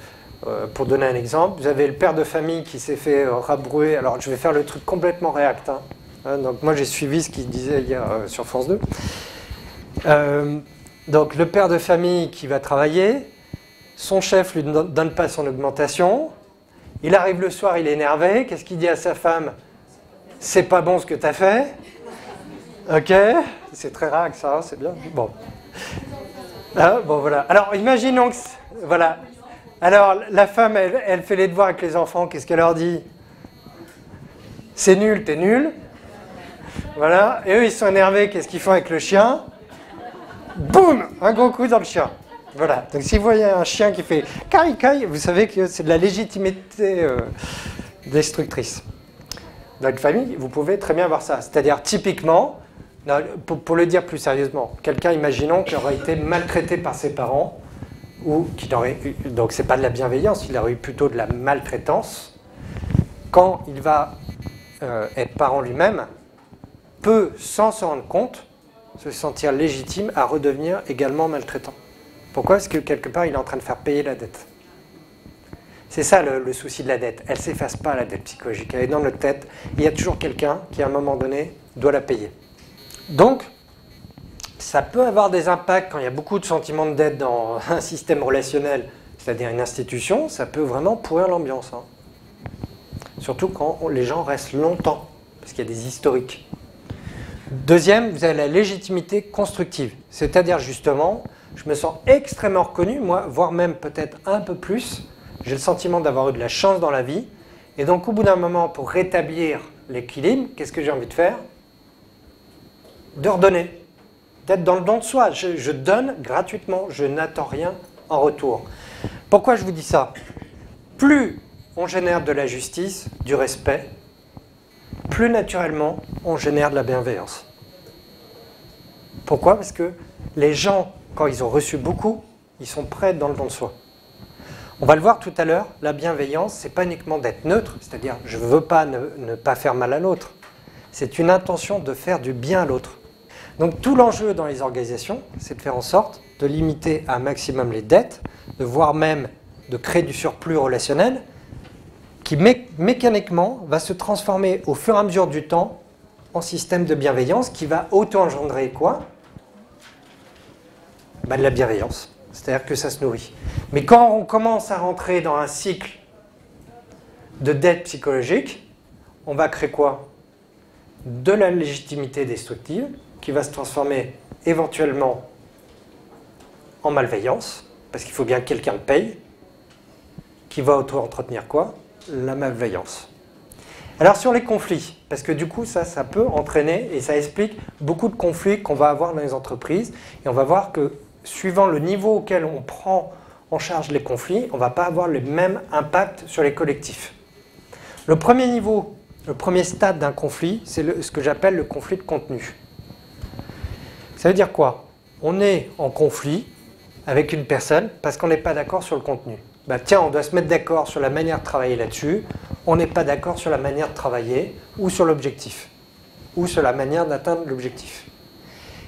S1: pour donner un exemple, vous avez le père de famille qui s'est fait rabrouer. Alors, je vais faire le truc complètement réact. Donc, moi, j'ai suivi ce qu'il disait hier sur France 2. Donc, le père de famille qui va travailler, son chef ne lui donne pas son augmentation. Il arrive le soir, il est énervé. Qu'est-ce qu'il dit à sa femme? C'est pas bon ce que tu as fait. Ok, c'est très rare que ça, c'est bien. Bon. Ah, bon, voilà. Alors, imaginons que... Voilà. Alors, la femme, elle fait les devoirs avec les enfants. Qu'est-ce qu'elle leur dit? C'est nul, t'es nul. Voilà. Et eux, ils sont énervés. Qu'est-ce qu'ils font avec le chien? Boum! Un gros coup dans le chien. Voilà. Donc, si vous voyez un chien qui fait caille, caille, vous savez que c'est de la légitimité destructrice. Dans une famille, vous pouvez très bien voir ça. C'est-à-dire, typiquement, pour le dire plus sérieusement, quelqu'un, imaginons, qui aurait été maltraité par ses parents, ou qu'il aurait eu, donc c'est pas de la bienveillance, il aurait eu plutôt de la maltraitance, quand il va être parent lui-même, peut, sans s'en rendre compte, se sentir légitime à redevenir également maltraitant. Pourquoi? Parce que quelque part, il est en train de faire payer la dette. C'est ça le souci de la dette. Elle ne s'efface pas, la dette psychologique. Elle est dans notre tête. Il y a toujours quelqu'un qui, à un moment donné, doit la payer. Donc, ça peut avoir des impacts quand il y a beaucoup de sentiments de dette dans un système relationnel, c'est-à-dire une institution. Ça peut vraiment pourrir l'ambiance. Surtout quand les gens restent longtemps, parce qu'il y a des historiques. Deuxième, vous avez la légitimité constructive. C'est-à-dire, justement, je me sens extrêmement reconnu, moi, voire même peut-être un peu plus. J'ai le sentiment d'avoir eu de la chance dans la vie. Et donc, au bout d'un moment, pour rétablir l'équilibre, qu'est-ce que j'ai envie de faire? De redonner. D'être dans le don de soi. Je donne gratuitement. Je n'attends rien en retour. Pourquoi je vous dis ça? Plus on génère de la justice, du respect, plus naturellement, on génère de la bienveillance. Pourquoi? Parce que les gens, quand ils ont reçu beaucoup, ils sont prêts dans le don de soi. On va le voir tout à l'heure, la bienveillance, ce n'est pas uniquement d'être neutre, c'est-à-dire je ne veux pas ne pas faire mal à l'autre. C'est une intention de faire du bien à l'autre. Donc tout l'enjeu dans les organisations, c'est de faire en sorte de limiter à un maximum les dettes, de voire même de créer du surplus relationnel, qui mécaniquement va se transformer au fur et à mesure du temps en système de bienveillance qui va auto-engendrer quoi? De la bienveillance. C'est-à-dire que ça se nourrit. Mais quand on commence à rentrer dans un cycle de dette psychologique, on va créer quoi? De la légitimité destructive qui va se transformer éventuellement en malveillance, parce qu'il faut bien que quelqu'un le paye, qui va auto-entretenir quoi? La malveillance. Alors sur les conflits, parce que du coup ça peut entraîner et ça explique beaucoup de conflits qu'on va avoir dans les entreprises, et on va voir que suivant le niveau auquel on prend en charge les conflits, on ne va pas avoir le même impact sur les collectifs. Le premier niveau, le premier stade d'un conflit, c'est ce que j'appelle le conflit de contenu. Ça veut dire quoi? On est en conflit avec une personne parce qu'on n'est pas d'accord sur le contenu. Tiens, on doit se mettre d'accord sur la manière de travailler là-dessus, on n'est pas d'accord sur la manière de travailler ou sur l'objectif, ou sur la manière d'atteindre l'objectif.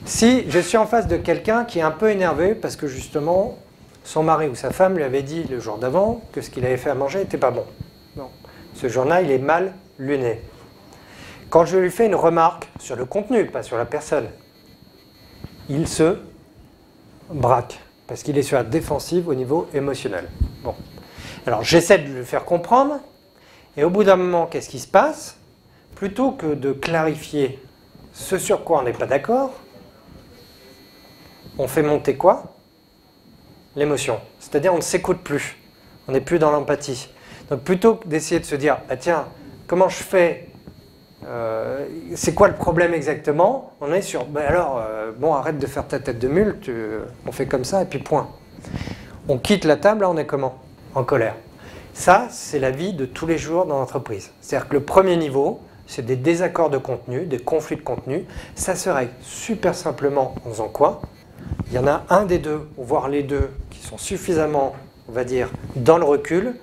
S1: Si je suis en face de quelqu'un qui est un peu énervé parce que justement son mari ou sa femme lui avait dit le jour d'avant que ce qu'il avait fait à manger n'était pas bon. Non. Ce jour-là, il est mal luné. Quand je lui fais une remarque sur le contenu, pas sur la personne, il se braque parce qu'il est sur la défensive au niveau émotionnel. Bon. Alors j'essaie de le faire comprendre, et au bout d'un moment, qu'est-ce qui se passe? Plutôt que de clarifier ce sur quoi on n'est pas d'accord, on fait monter quoi? L'émotion. C'est-à-dire on ne s'écoute plus, on n'est plus dans l'empathie. Donc plutôt que d'essayer de se dire, ah, tiens, comment je fais, c'est quoi le problème exactement? On est sur, ben alors, bon, arrête de faire ta tête de mule, on fait comme ça et puis point. On quitte la table, là on est comment? En colère. Ça, c'est la vie de tous les jours dans l'entreprise. C'est-à-dire que le premier niveau, c'est des désaccords de contenu, des conflits de contenu. Ça se règle super simplement en faisant quoi? Il y en a un des deux, voire les deux, qui sont suffisamment, on va dire, dans le recul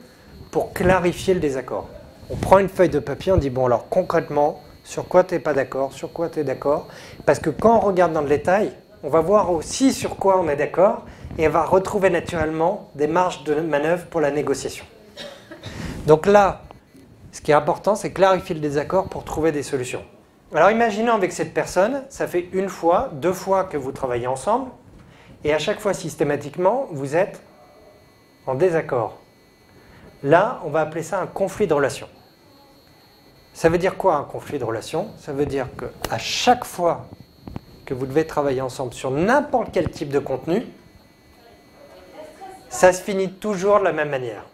S1: pour clarifier le désaccord. On prend une feuille de papier, on dit, bon alors concrètement, sur quoi tu n'es pas d'accord, sur quoi tu es d'accord? Parce que quand on regarde dans le détail, on va voir aussi sur quoi on est d'accord et on va retrouver naturellement des marges de manœuvre pour la négociation. Donc là, ce qui est important, c'est clarifier le désaccord pour trouver des solutions. Alors imaginons avec cette personne, ça fait une fois, 2 fois que vous travaillez ensemble, et à chaque fois systématiquement, vous êtes en désaccord. Là, on va appeler ça un conflit de relation. Ça veut dire quoi un conflit de relation? Ça veut dire qu'à chaque fois que vous devez travailler ensemble sur n'importe quel type de contenu, ça se finit toujours de la même manière.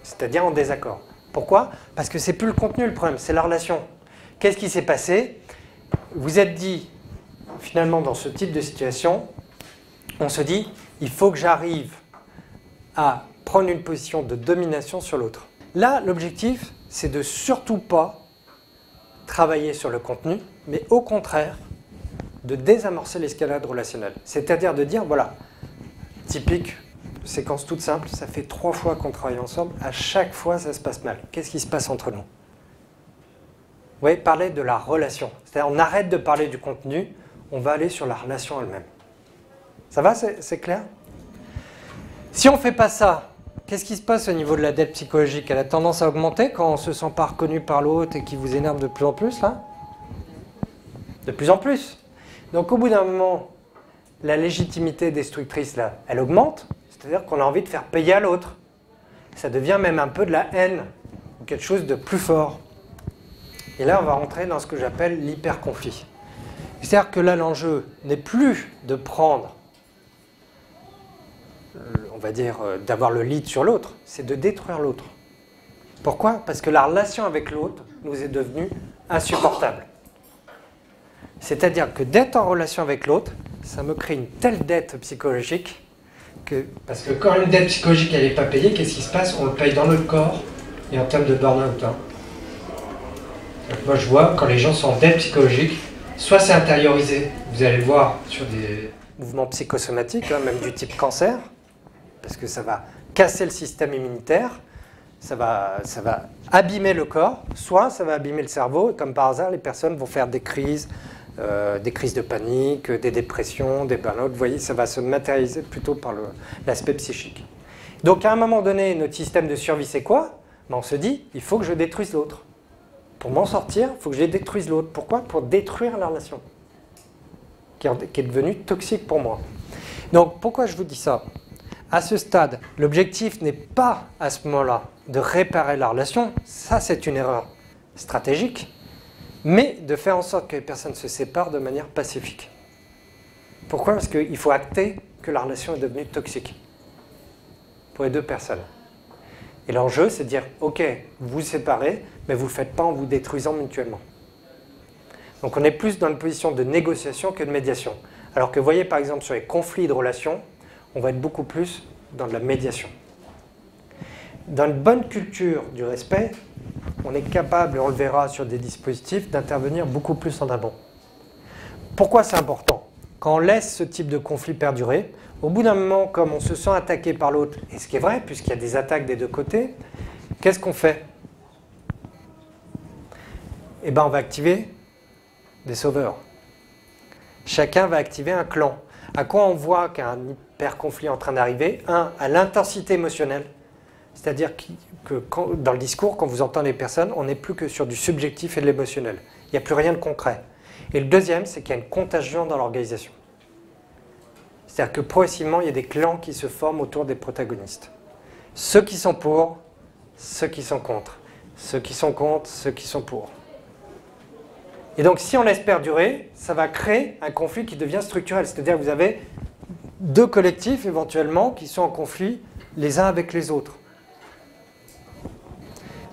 S1: C'est-à-dire en désaccord. Pourquoi? Parce que c'est plus le contenu le problème, c'est la relation. Qu'est-ce qui s'est passé? Vous êtes dit, finalement dans ce type de situation, on se dit, il faut que j'arrive à prendre une position de domination sur l'autre. Là, l'objectif, c'est de surtout pas travailler sur le contenu, mais au contraire, de désamorcer l'escalade relationnelle. C'est-à-dire de dire, voilà, typique, séquence toute simple, ça fait 3 fois qu'on travaille ensemble, à chaque fois ça se passe mal. Qu'est-ce qui se passe entre nous? Vous voyez, parler de la relation. C'est-à-dire on arrête de parler du contenu, on va aller sur la relation elle-même. Ça va, c'est clair? Si on ne fait pas ça, qu'est-ce qui se passe au niveau de la dette psychologique? Elle a tendance à augmenter quand on ne se sent pas reconnu par l'autre et qui vous énerve de plus en plus, là? De plus en plus. Donc au bout d'un moment, la légitimité destructrice, là, elle augmente. C'est-à-dire qu'on a envie de faire payer à l'autre. Ça devient même un peu de la haine, ou quelque chose de plus fort. Et là, on va rentrer dans ce que j'appelle l'hyper-conflit. C'est-à-dire que là, l'enjeu n'est plus de prendre, on va dire, d'avoir le lead sur l'autre, c'est de détruire l'autre. Pourquoi? Parce que la relation avec l'autre nous est devenue insupportable. C'est-à-dire que d'être en relation avec l'autre, ça me crée une telle dette psychologique parce que quand une dette psychologique elle n'est pas payée, qu'est-ce qui se passe? On le paye dans notre corps et en termes de burn-out. Hein. Moi je vois quand les gens sont en dette psychologique, soit c'est intériorisé, vous allez le voir sur des mouvements psychosomatiques, hein, même du type cancer, parce que ça va casser le système immunitaire, ça va abîmer le corps, soit ça va abîmer le cerveau, et comme par hasard les personnes vont faire des crises de panique, des dépressions, des burn-out. Vous voyez, ça va se matérialiser plutôt par l'aspect psychique. Donc, à un moment donné, notre système de survie, c'est quoi? Ben, on se dit, il faut que je détruise l'autre. Pour m'en sortir, il faut que je détruise l'autre. Pourquoi? Pour détruire la relation, qui est devenue toxique pour moi. Donc, pourquoi je vous dis ça? À ce stade, l'objectif n'est pas, à ce moment-là, de réparer la relation. Ça, c'est une erreur stratégique. Mais de faire en sorte que les personnes se séparent de manière pacifique. Pourquoi? Parce qu'il faut acter que la relation est devenue toxique pour les 2 personnes. Et l'enjeu, c'est de dire, ok, vous vous séparez, mais vous ne le faites pas en vous détruisant mutuellement. Donc on est plus dans une position de négociation que de médiation. Alors que vous voyez par exemple sur les conflits de relations, on va être beaucoup plus dans de la médiation. Dans une bonne culture du respect, on est capable, et on le verra sur des dispositifs, d'intervenir beaucoup plus en amont. Pourquoi c'est important? Quand on laisse ce type de conflit perdurer, au bout d'un moment, comme on se sent attaqué par l'autre, et ce qui est vrai, puisqu'il y a des attaques des 2 côtés, qu'est-ce qu'on fait? Eh bien, on va activer des sauveurs. Chacun va activer un clan. À quoi on voit qu'il y a un hyper-conflit en train d'arriver? À l'intensité émotionnelle. C'est-à-dire que dans le discours, quand vous entendez les personnes, on n'est plus que sur du subjectif et de l'émotionnel. Il n'y a plus rien de concret. Et le deuxième, c'est qu'il y a une contagion dans l'organisation. C'est-à-dire que progressivement, il y a des clans qui se forment autour des protagonistes. Ceux qui sont pour, ceux qui sont contre. Ceux qui sont contre, ceux qui sont pour. Et donc, si on laisse perdurer, ça va créer un conflit qui devient structurel. C'est-à-dire que vous avez deux collectifs, éventuellement, qui sont en conflit les uns avec les autres.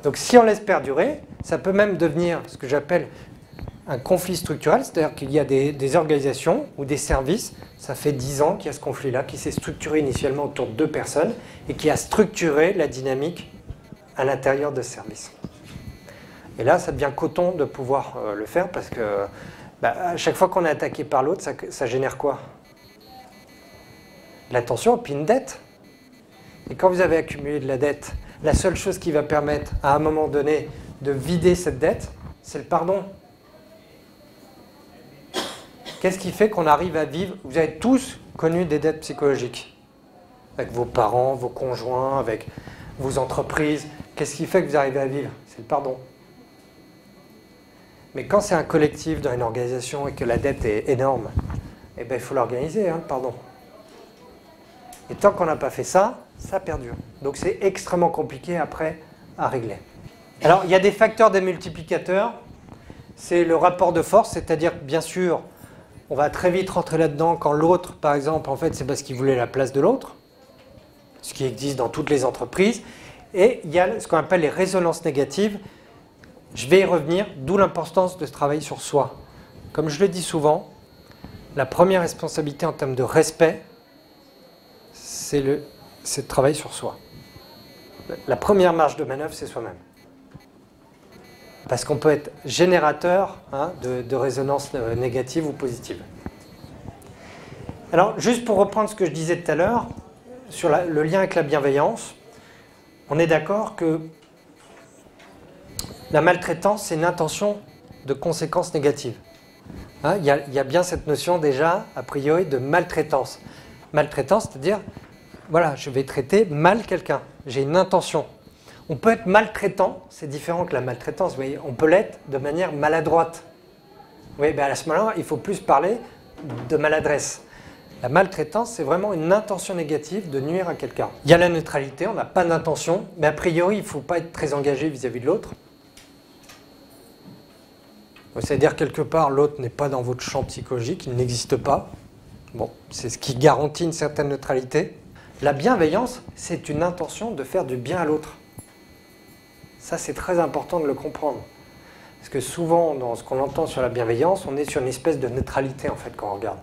S1: Donc, si on laisse perdurer, ça peut même devenir ce que j'appelle un conflit structurel, c'est-à-dire qu'il y a des organisations ou des services, ça fait 10 ans qu'il y a ce conflit-là, qui s'est structuré initialement autour de 2 personnes et qui a structuré la dynamique à l'intérieur de ce service. Et là, ça devient coton de pouvoir le faire parce que à chaque fois qu'on est attaqué par l'autre, ça génère quoi? De la tension et puis une dette. Et quand vous avez accumulé de la dette, la seule chose qui va permettre à un moment donné de vider cette dette, c'est le pardon. Qu'est-ce qui fait qu'on arrive à vivre? Vous avez tous connu des dettes psychologiques. Avec vos parents, vos conjoints, avec vos entreprises. Qu'est-ce qui fait que vous arrivez à vivre? C'est le pardon. Mais quand c'est un collectif dans une organisation et que la dette est énorme, eh ben, il faut l'organiser, hein, le pardon. Et tant qu'on n'a pas fait ça, ça perdure. Donc c'est extrêmement compliqué après à régler. Alors il y a des facteurs démultiplicateurs. C'est le rapport de force, c'est-à-dire bien sûr, on va très vite rentrer là-dedans quand l'autre, par exemple, en fait, c'est parce qu'il voulait la place de l'autre, ce qui existe dans toutes les entreprises. Et il y a ce qu'on appelle les résonances négatives. Je vais y revenir, d'où l'importance de ce travail sur soi. Comme je le dis souvent, la première responsabilité en termes de respect, c'est de travailler sur soi. La première marge de manœuvre, c'est soi-même. Parce qu'on peut être générateur de résonances négatives ou positives. Alors, juste pour reprendre ce que je disais tout à l'heure, sur le lien avec la bienveillance, on est d'accord que la maltraitance, c'est une intention de conséquences négatives. Il y a bien cette notion déjà, a priori, de maltraitance. Maltraitance, c'est-à-dire, voilà, je vais traiter mal quelqu'un. J'ai une intention. On peut être maltraitant, c'est différent que la maltraitance. Vous voyez, on peut l'être de manière maladroite. Oui, ben à ce moment-là, il faut plus parler de maladresse. La maltraitance, c'est vraiment une intention négative de nuire à quelqu'un. Il y a la neutralité, on n'a pas d'intention, mais a priori, il ne faut pas être très engagé vis-à-vis de l'autre. C'est-à-dire quelque part, l'autre n'est pas dans votre champ psychologique, il n'existe pas. Bon, c'est ce qui garantit une certaine neutralité. La bienveillance, c'est une intention de faire du bien à l'autre. Ça, c'est très important de le comprendre. Parce que souvent, dans ce qu'on entend sur la bienveillance, on est sur une espèce de neutralité, en fait, quand on regarde.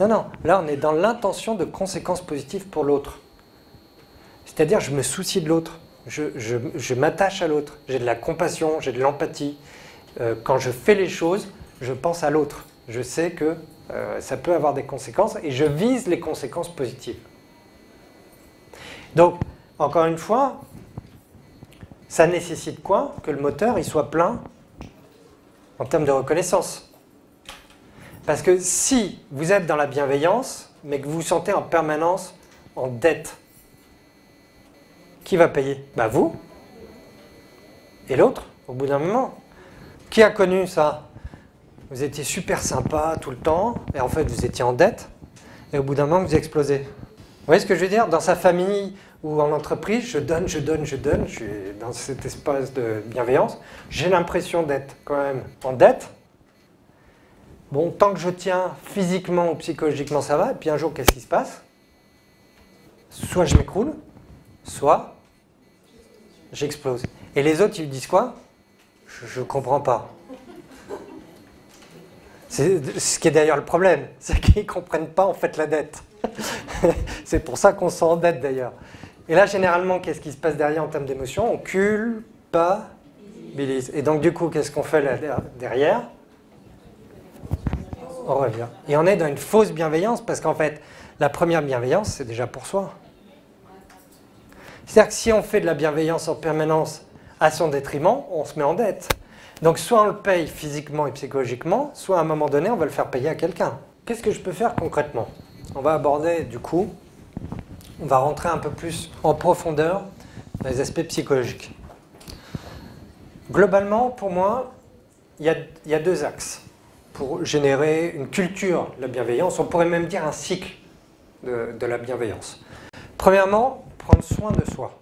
S1: Non, non, là, on est dans l'intention de conséquences positives pour l'autre. C'est-à-dire, je me soucie de l'autre, je m'attache à l'autre, j'ai de la compassion, j'ai de l'empathie. Quand je fais les choses, je pense à l'autre. Je sais que ça peut avoir des conséquences et je vise les conséquences positives. Donc, encore une fois, ça nécessite quoi? Que le moteur il soit plein en termes de reconnaissance. Parce que si vous êtes dans la bienveillance, mais que vous vous sentez en permanence en dette, qui va payer? Ben vous et l'autre, au bout d'un moment. Qui a connu ça? Vous étiez super sympa tout le temps, et en fait vous étiez en dette, et au bout d'un moment vous explosez. Vous voyez ce que je veux dire? Dans sa famille ou en entreprise, je donne, je suis dans cet espace de bienveillance, j'ai l'impression d'être quand même en dette. Bon, tant que je tiens physiquement ou psychologiquement, ça va, et puis un jour, qu'est-ce qui se passe? Soit je m'écroule, soit j'explose. Et les autres, ils disent quoi? Je ne comprends pas. C'est ce qui est d'ailleurs le problème, c'est qu'ils ne comprennent pas en fait la dette. C'est pour ça qu'on se sent en dette d'ailleurs. Et là, généralement, qu'est-ce qui se passe derrière en termes d'émotions? On culpabilise. Et donc, du coup, qu'est-ce qu'on fait là derrière? On revient. Et on est dans une fausse bienveillance parce qu'en fait, la première bienveillance, c'est déjà pour soi. C'est-à-dire que si on fait de la bienveillance en permanence à son détriment, on se met en dette. Donc, soit on le paye physiquement et psychologiquement, soit à un moment donné, on va le faire payer à quelqu'un. Qu'est-ce que je peux faire concrètement? On va aborder, du coup, on va rentrer un peu plus en profondeur dans les aspects psychologiques. Globalement, pour moi, il y a deux axes pour générer une culture de la bienveillance. On pourrait même dire un cycle de la bienveillance. Premièrement, prendre soin de soi.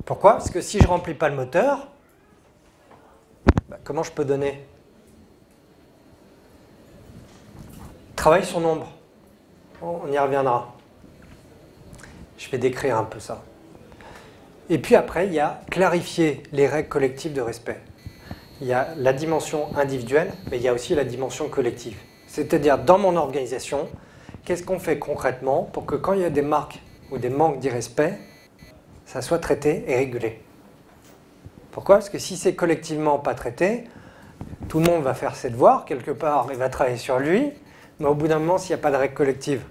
S1: Pourquoi? Parce que si je ne remplis pas le moteur, comment je peux donner? Travail sur nombre. On y reviendra. Je vais décrire un peu ça. Et puis après, il y a clarifier les règles collectives de respect. Il y a la dimension individuelle, mais il y a aussi la dimension collective. C'est-à-dire, dans mon organisation, qu'est-ce qu'on fait concrètement pour que quand il y a des marques ou des manques d'irrespect, ça soit traité et régulé? Pourquoi? Parce que si c'est collectivement pas traité, tout le monde va faire ses devoirs, quelque part, il va travailler sur lui, mais au bout d'un moment, s'il n'y a pas de règle collective,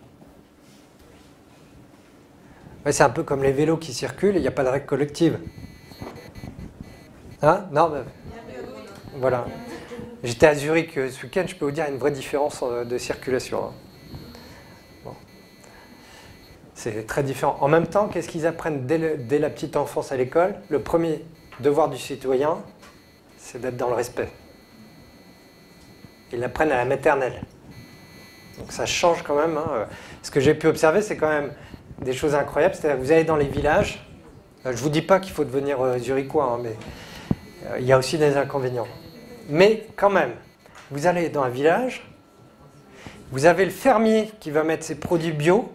S1: c'est un peu comme les vélos qui circulent et il n'y a pas de règle collective. Hein? Non, voilà. J'étais à Zurich ce week-end, je peux vous dire, il y a une vraie différence de circulation. Hein. Bon. C'est très différent. En même temps, qu'est-ce qu'ils apprennent dès la petite enfance à l'école? Le premier devoir du citoyen, c'est d'être dans le respect. Ils l'apprennent à la maternelle. Donc ça change quand même. Hein. Ce que j'ai pu observer, c'est quand même des choses incroyables. C'est-à-dire que vous allez dans les villages, je ne vous dis pas qu'il faut devenir zurichois, hein, mais il y a aussi des inconvénients. Mais quand même, vous allez dans un village, vous avez le fermier qui va mettre ses produits bio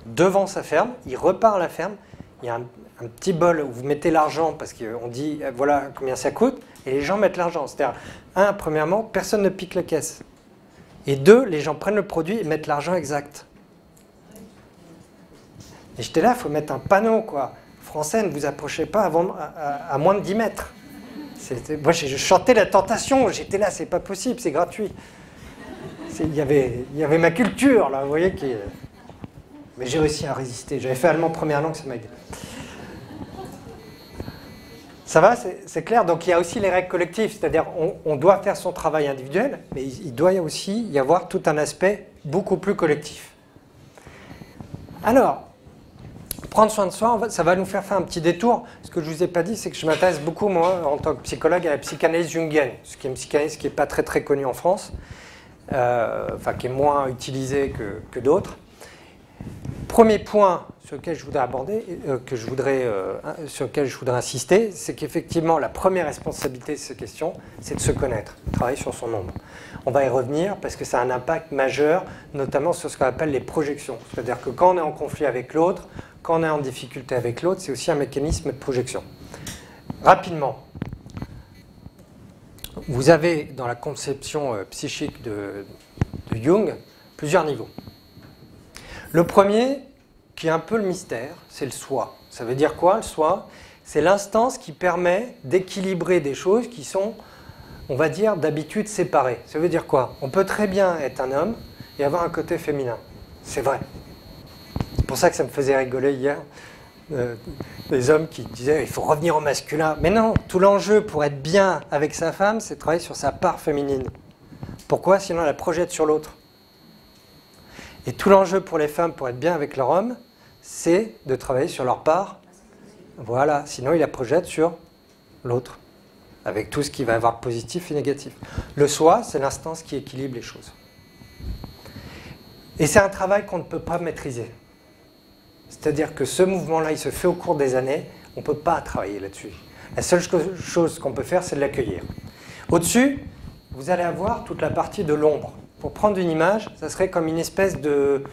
S1: devant sa ferme, il repart à la ferme, il y a un petit bol où vous mettez l'argent parce qu'on dit voilà combien ça coûte, et les gens mettent l'argent. C'est-à-dire, premièrement, personne ne pique la caisse. Et deux, les gens prennent le produit et mettent l'argent exact. Et j'étais là, il faut mettre un panneau, quoi. Français, ne vous approchez pas à moins de 10 mètres. Moi, je chantais la tentation, j'étais là, c'est pas possible, c'est gratuit. Il y avait ma culture, là, vous voyez. Mais j'ai réussi à résister. J'avais fait allemand première langue, ça m'a aidé. Ça va, c'est clair? Donc il y a aussi les règles collectives, c'est-à-dire on doit faire son travail individuel, mais il doit aussi y avoir tout un aspect beaucoup plus collectif. Alors, prendre soin de soi, ça va nous faire un petit détour. Ce que je ne vous ai pas dit, c'est que je m'intéresse beaucoup, moi, en tant que psychologue, à la psychanalyse jungienne, ce qui est une psychanalyse qui n'est pas très très connue en France, qui est moins utilisée que d'autres. Premier point sur lequel je voudrais aborder, sur lequel je voudrais insister, c'est qu'effectivement, la première responsabilité de ces questions, c'est de se connaître, travailler sur son nombre. On va y revenir parce que ça a un impact majeur, notamment sur ce qu'on appelle les projections. C'est-à-dire que quand on est en conflit avec l'autre, quand on est en difficulté avec l'autre, c'est aussi un mécanisme de projection. Rapidement, vous avez dans la conception psychique de Jung plusieurs niveaux. Le premier, qui est un peu le mystère, c'est le soi. Ça veut dire quoi, le soi? C'est l'instance qui permet d'équilibrer des choses qui sont, on va dire, d'habitude séparées. Ça veut dire quoi? On peut très bien être un homme et avoir un côté féminin. C'est vrai. C'est pour ça que ça me faisait rigoler hier, des hommes qui disaient « il faut revenir au masculin ». Mais non, tout l'enjeu pour être bien avec sa femme, c'est de travailler sur sa part féminine. Pourquoi? Sinon, elle la projette sur l'autre. Et tout l'enjeu pour les femmes, pour être bien avec leur homme, c'est de travailler sur leur part. Voilà, sinon ils la projettent sur l'autre, avec tout ce qui va avoir positif et négatif. Le soi, c'est l'instance qui équilibre les choses. Et c'est un travail qu'on ne peut pas maîtriser. C'est-à-dire que ce mouvement-là, il se fait au cours des années, on ne peut pas travailler là-dessus. La seule chose qu'on peut faire, c'est de l'accueillir. Au-dessus, vous allez avoir toute la partie de l'ombre. Pour prendre une image, ça serait comme une espèce de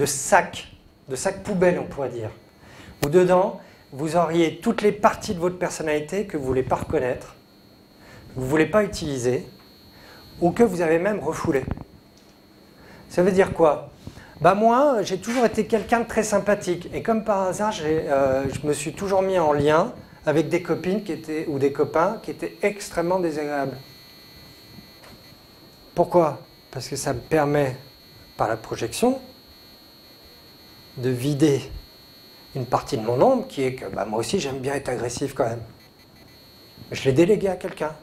S1: sac poubelle, on pourrait dire. Où dedans, vous auriez toutes les parties de votre personnalité que vous ne voulez pas reconnaître, que vous ne voulez pas utiliser, ou que vous avez même refoulé. Ça veut dire quoi? Moi, j'ai toujours été quelqu'un de très sympathique. Et comme par hasard, je me suis toujours mis en lien avec des copines ou des copains qui étaient extrêmement désagréables. Pourquoi? Parce que ça me permet, par la projection, de vider une partie de mon ombre qui est que moi aussi j'aime bien être agressif quand même. Je l'ai délégué à quelqu'un.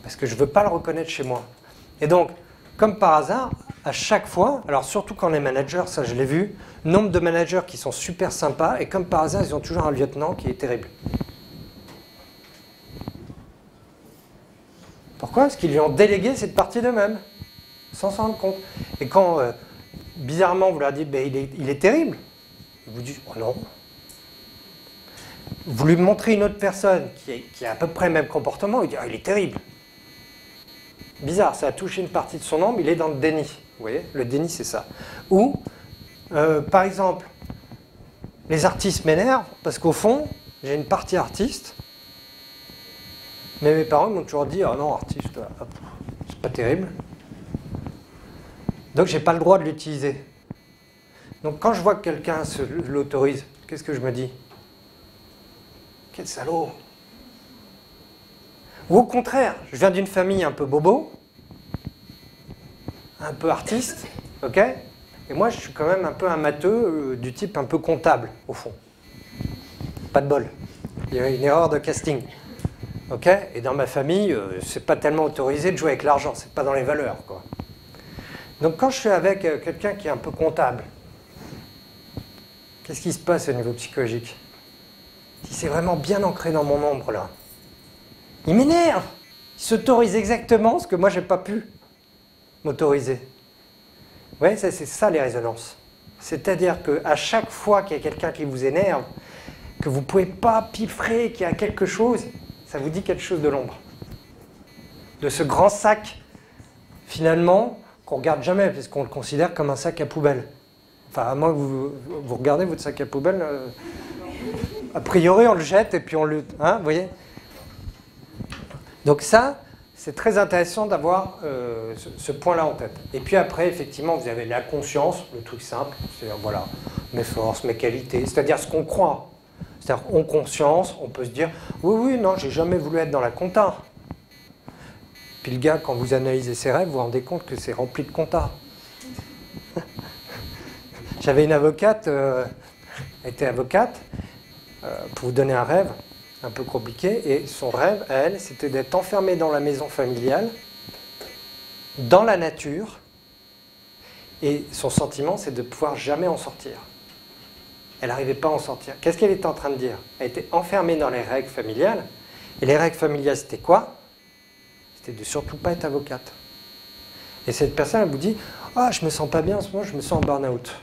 S1: Parce que je ne veux pas le reconnaître chez moi. Et donc, comme par hasard, à chaque fois, alors surtout quand on est manager, ça je l'ai vu, nombre de managers qui sont super sympas et comme par hasard, ils ont toujours un lieutenant qui est terrible. Pourquoi? Parce qu'ils lui ont délégué cette partie d'eux-mêmes, sans s'en rendre compte. Et quand bizarrement, vous leur dites, ben, il est terrible. Ils vous disent, oh non. Vous lui montrez une autre personne qui a à peu près le même comportement, il dit, ah, il est terrible. Bizarre, ça a touché une partie de son âme, il est dans le déni. Vous voyez, le déni, c'est ça. Ou, par exemple, les artistes m'énervent parce qu'au fond, j'ai une partie artiste, mais mes parents m'ont toujours dit, ah non, artiste, c'est pas terrible. Donc, j'ai pas le droit de l'utiliser. Donc, quand je vois que quelqu'un l'autorise, qu'est-ce que je me dis? Quel salaud! Ou au contraire, je viens d'une famille un peu bobo, un peu artiste, ok? Et moi, je suis quand même un peu un matheux du type un peu comptable, au fond. Pas de bol. Il y a une erreur de casting. Ok? Et dans ma famille, c'est pas tellement autorisé de jouer avec l'argent, c'est pas dans les valeurs, quoi. Donc quand je suis avec quelqu'un qui est un peu comptable, qu'est-ce qui se passe au niveau psychologique? Si c'est vraiment bien ancré dans mon ombre, là, il m'énerve. Il s'autorise exactement ce que moi, j'ai pas pu m'autoriser. Vous voyez, c'est ça les résonances. C'est-à-dire qu'à chaque fois qu'il y a quelqu'un qui vous énerve, que vous ne pouvez pas piffrer qu'il y a quelque chose, ça vous dit quelque chose de l'ombre. De ce grand sac, finalement, qu'on ne regarde jamais, puisqu'on le considère comme un sac à poubelle. Enfin, à moins que vous regardez votre sac à poubelle, a priori, on le jette et puis on le... Hein, vous voyez? Donc ça, c'est très intéressant d'avoir ce point-là en tête. Et puis après, effectivement, vous avez la conscience, le truc simple, c'est-à-dire, voilà, mes forces, mes qualités, c'est-à-dire ce qu'on croit. C'est-à-dire, en conscience, on peut se dire, oui, non, j'ai jamais voulu être dans la compta. Puis le gars, quand vous analysez ses rêves, vous vous rendez compte que c'est rempli de compta. J'avais une avocate, elle était avocate, pour vous donner un rêve un peu compliqué, et son rêve, à elle, c'était d'être enfermée dans la maison familiale, dans la nature, et son sentiment, c'est de pouvoir jamais en sortir. Elle n'arrivait pas à en sortir. Qu'est-ce qu'elle était en train de dire? Elle était enfermée dans les règles familiales, et les règles familiales, c'était quoi? C'était de surtout pas être avocate. Et cette personne, elle vous dit, ah, je me sens pas bien en ce moment, je me sens en burn-out.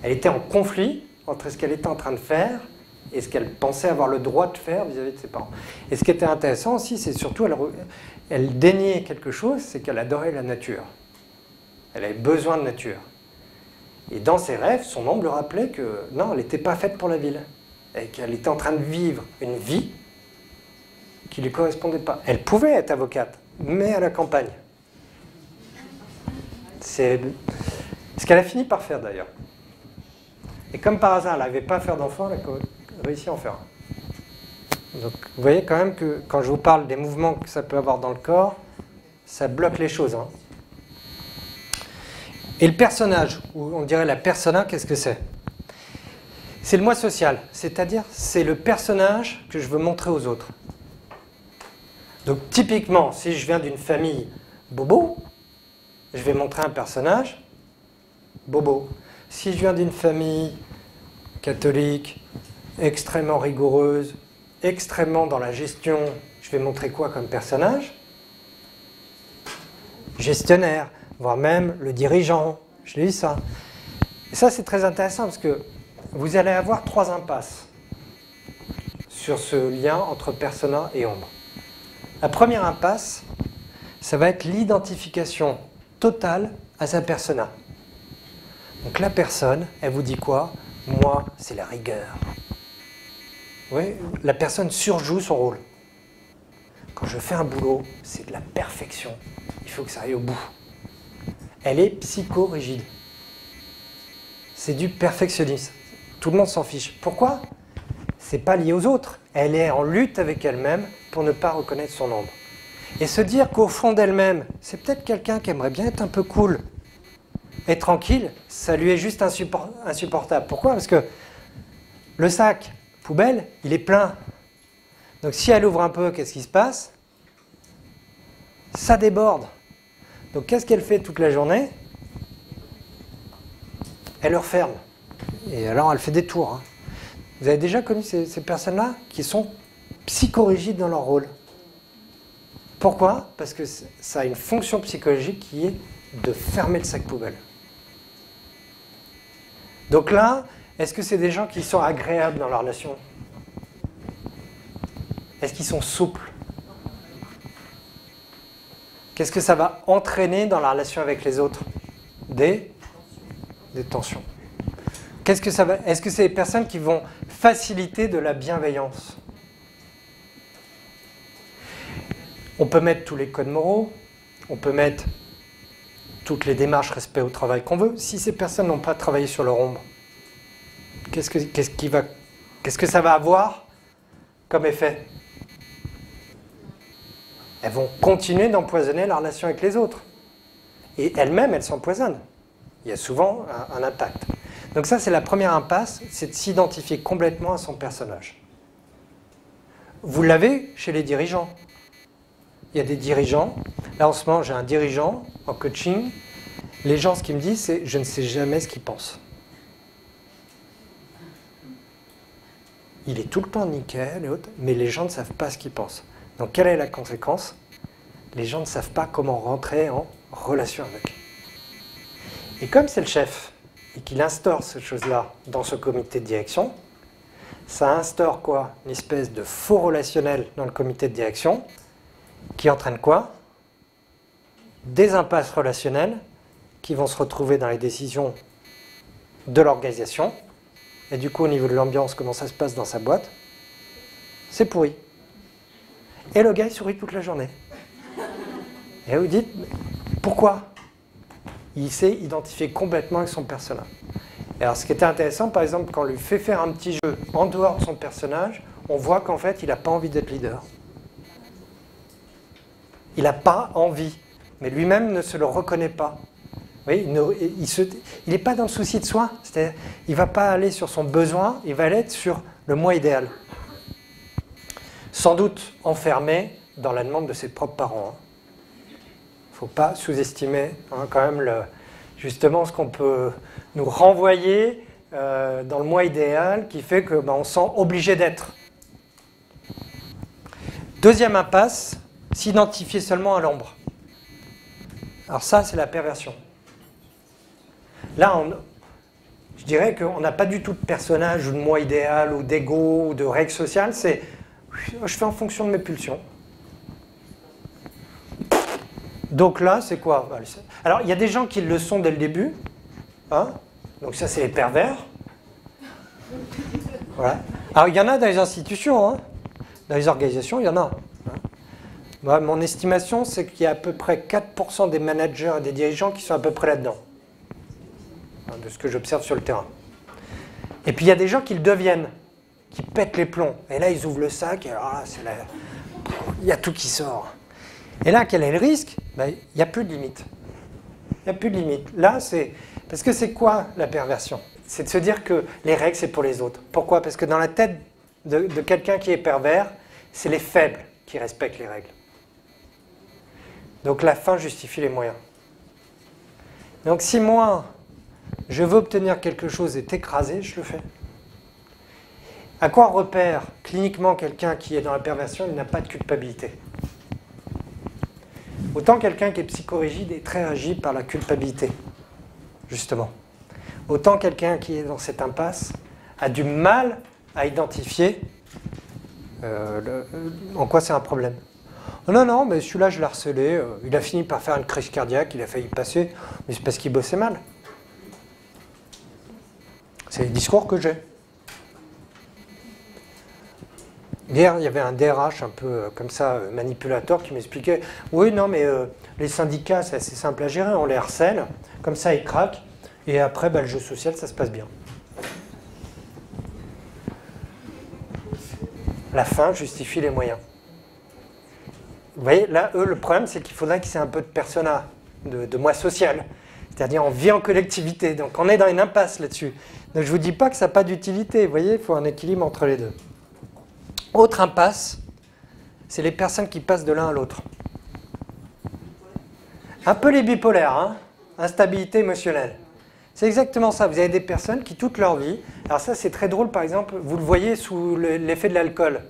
S1: Elle était en conflit entre ce qu'elle était en train de faire et ce qu'elle pensait avoir le droit de faire vis-à-vis de ses parents. Et ce qui était intéressant aussi, c'est surtout, elle déniait quelque chose, c'est qu'elle adorait la nature. Elle avait besoin de nature. Et dans ses rêves, son ombre lui rappelait que non, elle n'était pas faite pour la ville. Et qu'elle était en train de vivre une vie qui ne lui correspondait pas. Elle pouvait être avocate, mais à la campagne. C'est ce qu'elle a fini par faire d'ailleurs. Et comme par hasard, elle n'avait pas à faire d'enfant, elle a réussi à en faire un. Donc vous voyez quand même que quand je vous parle des mouvements que ça peut avoir dans le corps, ça bloque les choses. Hein. Et le personnage, ou on dirait la persona, qu'est-ce que c'est? C'est le moi social, c'est-à-dire c'est le personnage que je veux montrer aux autres. Donc typiquement, si je viens d'une famille bobo, je vais montrer un personnage bobo. Si je viens d'une famille catholique, extrêmement rigoureuse, extrêmement dans la gestion, je vais montrer quoi comme personnage? Gestionnaire, voire même le dirigeant. Je l'ai dit ça. Et ça, c'est très intéressant parce que vous allez avoir 3 impasses sur ce lien entre persona et ombre. La première impasse, ça va être l'identification totale à sa persona. Donc la personne, elle vous dit quoi? Moi, c'est la rigueur. Oui, la personne surjoue son rôle. Quand je fais un boulot, c'est de la perfection. Il faut que ça aille au bout. Elle est psycho-rigide. C'est du perfectionnisme. Tout le monde s'en fiche. Pourquoi? C'est pas lié aux autres. Elle est en lutte avec elle-même pour ne pas reconnaître son ombre. Et se dire qu'au fond d'elle-même, c'est peut-être quelqu'un qui aimerait bien être un peu cool et tranquille, ça lui est juste insupportable. Pourquoi? Parce que le sac poubelle, il est plein. Donc si elle ouvre un peu, qu'est-ce qui se passe? Ça déborde. Donc qu'est-ce qu'elle fait toute la journée? Elle le referme. Et alors elle fait des tours. Hein. Vous avez déjà connu ces personnes-là qui sont psychorigides dans leur rôle. Pourquoi? Parce que ça a une fonction psychologique qui est de fermer le sac poubelle. Donc là, est-ce que c'est des gens qui sont agréables dans la relation? Est-ce qu'ils sont souples? Qu'est-ce que ça va entraîner dans la relation avec les autres? Des tensions. Qu'est-ce que ça va? Est-ce que c'est des personnes qui vont faciliter de la bienveillance? On peut mettre tous les codes moraux, on peut mettre toutes les démarches respect au travail qu'on veut. Si ces personnes n'ont pas travaillé sur leur ombre, qu'est-ce que ça va avoir comme effet? Elles vont continuer d'empoisonner la relation avec les autres. Et elles-mêmes, elles s'empoisonnent. Il y a souvent un impact. Donc ça, c'est la première impasse, c'est de s'identifier complètement à son personnage. Vous l'avez chez les dirigeants. Il y a des dirigeants. Là, en ce moment, j'ai un dirigeant en coaching. Les gens, ce qu'ils me disent, c'est « je ne sais jamais ce qu'ils pensent ». Il est tout le temps nickel et autres, mais les gens ne savent pas ce qu'ils pensent. Donc, quelle est la conséquence? Les gens ne savent pas comment rentrer en relation avec. Et comme c'est le chef, et qu'il instaure ces choses-là dans ce comité de direction, ça instaure quoi? Une espèce de faux relationnel dans le comité de direction, qui entraîne quoi? Des impasses relationnelles qui vont se retrouver dans les décisions de l'organisation. Et du coup, au niveau de l'ambiance, comment ça se passe dans sa boîte? C'est pourri. Et le gars, il sourit toute la journée. Et vous dites, pourquoi? Il s'est identifié complètement avec son personnage. Et alors, ce qui était intéressant, par exemple, quand on lui fait faire un petit jeu en dehors de son personnage, on voit qu'en fait, il n'a pas envie d'être leader. Il n'a pas envie, mais lui-même ne se le reconnaît pas. Oui, il n'est pas dans le souci de soi, c'est-à-dire il ne va pas aller sur son besoin, il va aller sur le moi idéal. Sans doute enfermé dans la demande de ses propres parents. Il ne faut pas sous-estimer quand même justement ce qu'on peut nous renvoyer dans le moi idéal qui fait qu'on se sent obligé d'être. Deuxième impasse, s'identifier seulement à l'ombre. Alors ça, c'est la perversion. Là, je dirais qu'on n'a pas du tout de personnage ou de moi idéal ou d'ego ou de règles sociales, c'est je fais en fonction de mes pulsions. Donc là, c'est quoi? Alors, il y a des gens qui le sont dès le début. Hein? Donc ça, c'est les pervers. Voilà. Alors, il y en a dans les institutions. Hein? Dans les organisations, il y en a. Moi, mon estimation, c'est qu'il y a à peu près 4% des managers et des dirigeants qui sont à peu près là-dedans. De ce que j'observe sur le terrain. Et puis, il y a des gens qui le deviennent, qui pètent les plombs. Et là, ils ouvrent le sac, et alors là, il y a tout qui sort. Et là, quel est le risque? Ben, il n'y a plus de limite. Il n'y a plus de limite. Là, c'est... Parce que c'est quoi la perversion? C'est de se dire que les règles, c'est pour les autres. Pourquoi? Parce que dans la tête de quelqu'un qui est pervers, c'est les faibles qui respectent les règles. Donc la fin justifie les moyens. Donc si moi, je veux obtenir quelque chose et t'écraser, je le fais. À quoi on repère cliniquement quelqu'un qui est dans la perversion? Il n'a pas de culpabilité. Autant quelqu'un qui est psychorigide est très agi par la culpabilité, justement. Autant quelqu'un qui est dans cette impasse a du mal à identifier en quoi c'est un problème. Non, non, mais celui-là, je l'ai harcelé, il a fini par faire une crise cardiaque, il a failli passer, mais c'est parce qu'il bossait mal. C'est les discours que j'ai. Hier, il y avait un DRH un peu comme ça, manipulateur, qui m'expliquait « Oui, non, mais les syndicats, c'est assez simple à gérer, on les harcèle, comme ça, ils craquent, et après, le jeu social, ça se passe bien. » La fin justifie les moyens. Vous voyez, là, eux, le problème, c'est qu'il faudrait qu'ils aient un peu de persona, de moi social. C'est-à-dire, on vit en collectivité, donc on est dans une impasse là-dessus. Donc, je ne vous dis pas que ça n'a pas d'utilité, vous voyez, il faut un équilibre entre les deux. Autre impasse, c'est les personnes qui passent de l'un à l'autre. Un peu les bipolaires, hein, instabilité émotionnelle. C'est exactement ça. Vous avez des personnes qui, toute leur vie, alors ça c'est très drôle, par exemple, vous le voyez sous l'effet de l'alcool.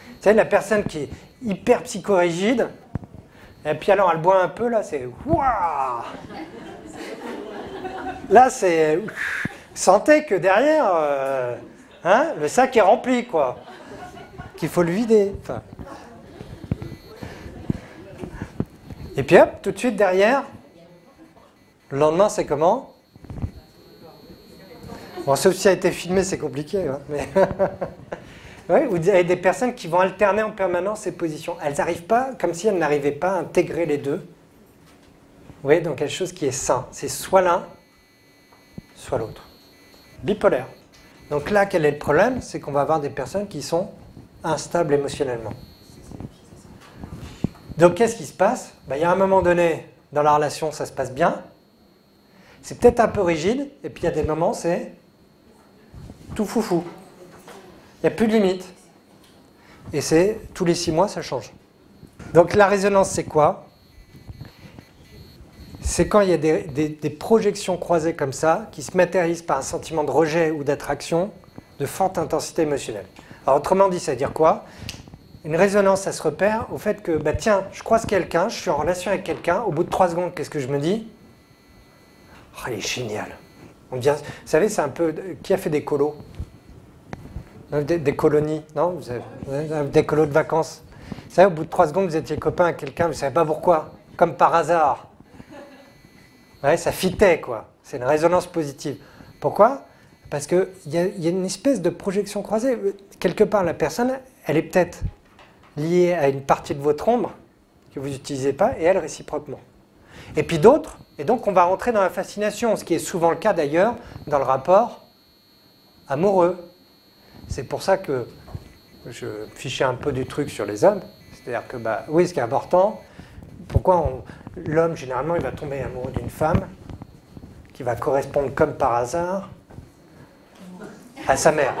S1: Vous savez, la personne qui est hyper psychorigide, et puis alors elle boit un peu, là, c'est waouh. Là, c'est... Sentez que derrière, hein, le sac est rempli, quoi. Qu'il faut le vider. Enfin. Et puis hop, tout de suite derrière, le lendemain, c'est comment? Bon, sauf si ça a été filmé, c'est compliqué. Hein, mais ouais, vous avez des personnes qui vont alterner en permanence ces positions. Elles n'arrivent pas, comme si elles n'arrivaient pas à intégrer les deux. Vous voyez, donc quelque chose qui est sain. C'est soit l'un, soit l'autre. Bipolaire. Donc là, quel est le problème? C'est qu'on va avoir des personnes qui sont instables émotionnellement. Donc qu'est-ce qui se passe? Il y a un moment donné, dans la relation, ça se passe bien. C'est peut-être un peu rigide, et puis il y a des moments, c'est tout foufou. Il n'y a plus de limite. Et c'est tous les 6 mois, ça change. Donc la résonance, c'est quoi? C'est quand il y a des projections croisées comme ça, qui se matérialisent par un sentiment de rejet ou d'attraction de forte intensité émotionnelle. Alors autrement dit, ça veut dire quoi? Une résonance, ça se repère au fait que, tiens, je croise quelqu'un, je suis en relation avec quelqu'un, au bout de 3 secondes, qu'est-ce que je me dis? Oh, il est génial. On dit, vous savez, c'est un peu... Qui a fait des colos? Des colonies, non? Vous avez, des colos de vacances. Vous savez, au bout de 3 secondes, vous étiez copain avec quelqu'un, vous ne savez pas pourquoi. Comme par hasard. Ouais, ça fitait, quoi. C'est une résonance positive. Pourquoi? Parce qu'il y a une espèce de projection croisée. Quelque part, la personne, elle est peut-être liée à une partie de votre ombre que vous n'utilisez pas, et elle réciproquement. Et puis d'autres, et donc on va rentrer dans la fascination, ce qui est souvent le cas d'ailleurs dans le rapport amoureux. C'est pour ça que je fichais un peu du truc sur les hommes. C'est-à-dire que, oui, ce qui est important, pourquoi l'homme, généralement, il va tomber amoureux d'une femme qui va correspondre comme par hasard à sa mère.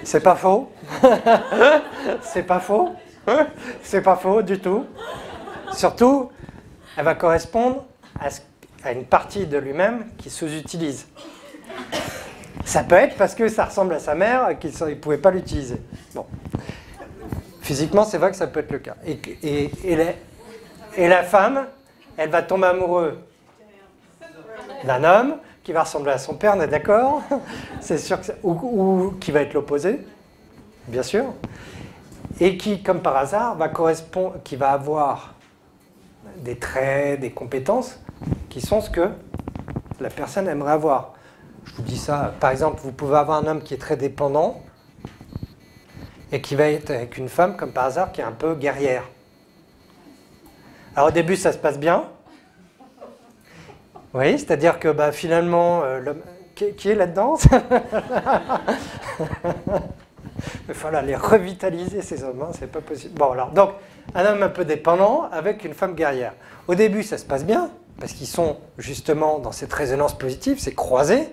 S1: C'est pas faux. C'est pas faux. C'est pas faux du tout. Surtout, elle va correspondre à une partie de lui-même qui sous-utilise. Ça peut être parce que ça ressemble à sa mère qu'il ne pouvait pas l'utiliser. Bon. Physiquement, c'est vrai que ça peut être le cas. Et la femme, elle va tomber amoureuse d'un homme qui va ressembler à son père, on est d'accord? C'est sûr que ou qui va être l'opposé, bien sûr. Et qui, comme par hasard, qui va avoir des traits, des compétences qui sont ce que la personne aimerait avoir. Je vous dis ça, par exemple, vous pouvez avoir un homme qui est très dépendant et qui va être avec une femme, comme par hasard, qui est un peu guerrière. Alors au début, ça se passe bien. Oui, c'est-à-dire que finalement, l'homme... Qui est là-dedans? Il faut les revitaliser, ces hommes, hein, c'est pas possible. Bon, alors, donc, un homme un peu dépendant avec une femme guerrière. Au début, ça se passe bien, parce qu'ils sont justement dans cette résonance positive, c'est croisé.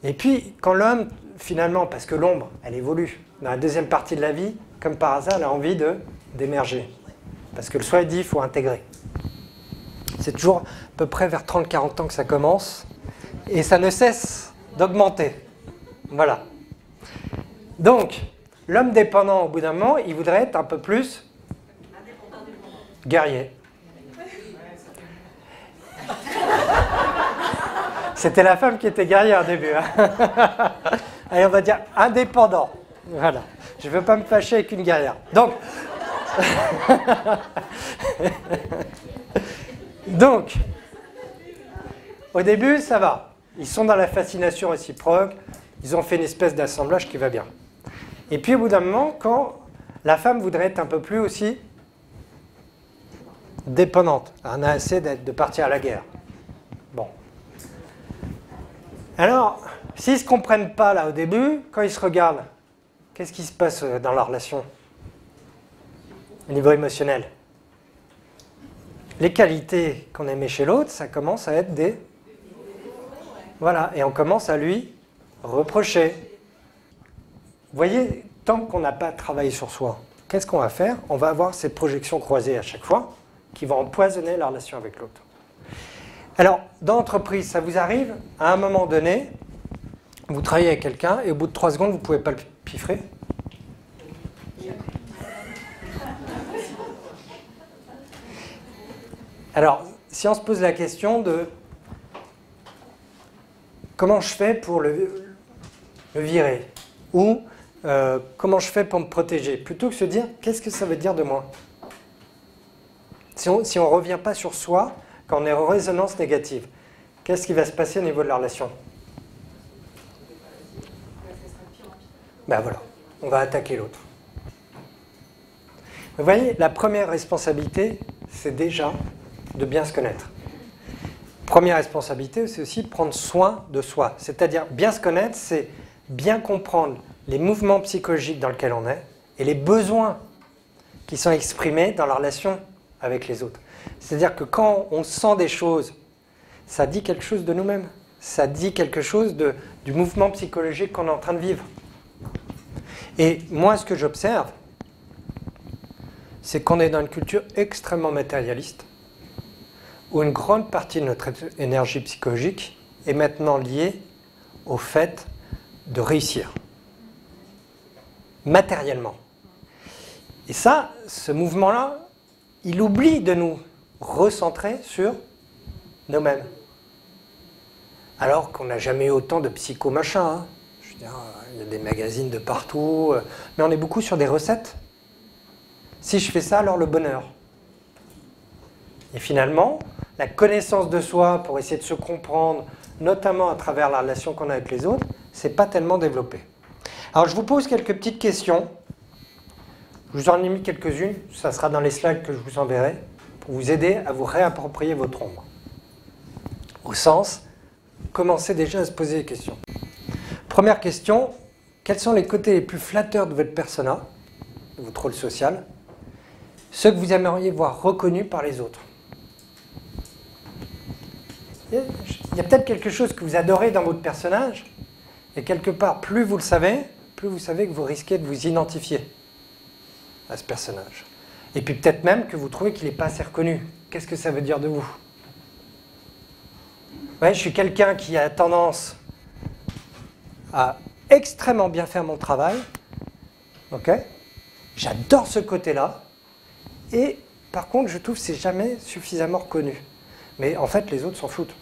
S1: Et puis, quand l'homme, finalement, parce que l'ombre, elle évolue, dans la deuxième partie de la vie, comme par hasard, elle a envie d'émerger. Parce que le soi, il dit, il faut intégrer. C'est toujours à peu près vers 30-40 ans que ça commence, et ça ne cesse d'augmenter. Voilà. Donc, l'homme dépendant, au bout d'un moment, il voudrait être un peu plus guerrier. C'était la femme qui était guerrière au début. Hein. Allez, on va dire indépendant. Voilà. Je ne veux pas me fâcher avec une guerrière. Donc, au début, ça va. Ils sont dans la fascination réciproque. Ils ont fait une espèce d'assemblage qui va bien. Et puis, au bout d'un moment, quand la femme voudrait être un peu plus aussi dépendante, on a assez de partir à la guerre. Bon. Alors, s'ils ne se comprennent pas là au début, quand ils se regardent, qu'est-ce qui se passe dans la relation au niveau émotionnel? Les qualités qu'on aimait chez l'autre, ça commence à être des... Voilà, et on commence à lui reprocher. Vous voyez, tant qu'on n'a pas travaillé sur soi, qu'est-ce qu'on va faire? On va avoir ces projections croisées à chaque fois qui vont empoisonner la relation avec l'autre. Alors, dans l'entreprise, ça vous arrive, à un moment donné, vous travaillez avec quelqu'un et au bout de 3 secondes, vous ne pouvez pas le piffrer? Alors, si on se pose la question de comment je fais pour le virer, ou comment je fais pour me protéger, plutôt que se dire qu'est-ce que ça veut dire de moi. Si on ne revient pas sur soi, quand on est en résonance négative, qu'est-ce qui va se passer au niveau de la relation? Ben voilà, on va attaquer l'autre. Vous voyez, la première responsabilité, c'est déjà de bien se connaître. Première responsabilité, c'est aussi prendre soin de soi. C'est-à-dire, bien se connaître, c'est bien comprendre les mouvements psychologiques dans lesquels on est et les besoins qui sont exprimés dans la relation avec les autres. C'est-à-dire que quand on sent des choses, ça dit quelque chose de nous-mêmes. Ça dit quelque chose du mouvement psychologique qu'on est en train de vivre. Et moi, ce que j'observe, c'est qu'on est dans une culture extrêmement matérialiste, où une grande partie de notre énergie psychologique est maintenant liée au fait de réussir, matériellement. Et ça, ce mouvement-là, il oublie de nous recentrer sur nous-mêmes. Alors qu'on n'a jamais eu autant de psycho-machin. Hein. Je veux dire, il y a des magazines de partout, mais on est beaucoup sur des recettes. Si je fais ça, alors le bonheur. Et finalement, la connaissance de soi pour essayer de se comprendre, notamment à travers la relation qu'on a avec les autres, c'est pas tellement développé. Alors je vous pose quelques petites questions. Je vous en ai mis quelques-unes, ça sera dans les slides que je vous enverrai, pour vous aider à vous réapproprier votre ombre. Au sens, commencez déjà à se poser des questions. Première question, quels sont les côtés les plus flatteurs de votre persona, de votre rôle social, ceux que vous aimeriez voir reconnus par les autres? Il y a peut-être quelque chose que vous adorez dans votre personnage, et quelque part, plus vous le savez, plus vous savez que vous risquez de vous identifier à ce personnage. Et puis peut-être même que vous trouvez qu'il n'est pas assez reconnu. Qu'est-ce que ça veut dire de vous? Ouais, je suis quelqu'un qui a tendance à extrêmement bien faire mon travail. Ok? J'adore ce côté-là. Et par contre, je trouve que c'est jamais suffisamment reconnu. Mais en fait, les autres s'en foutent.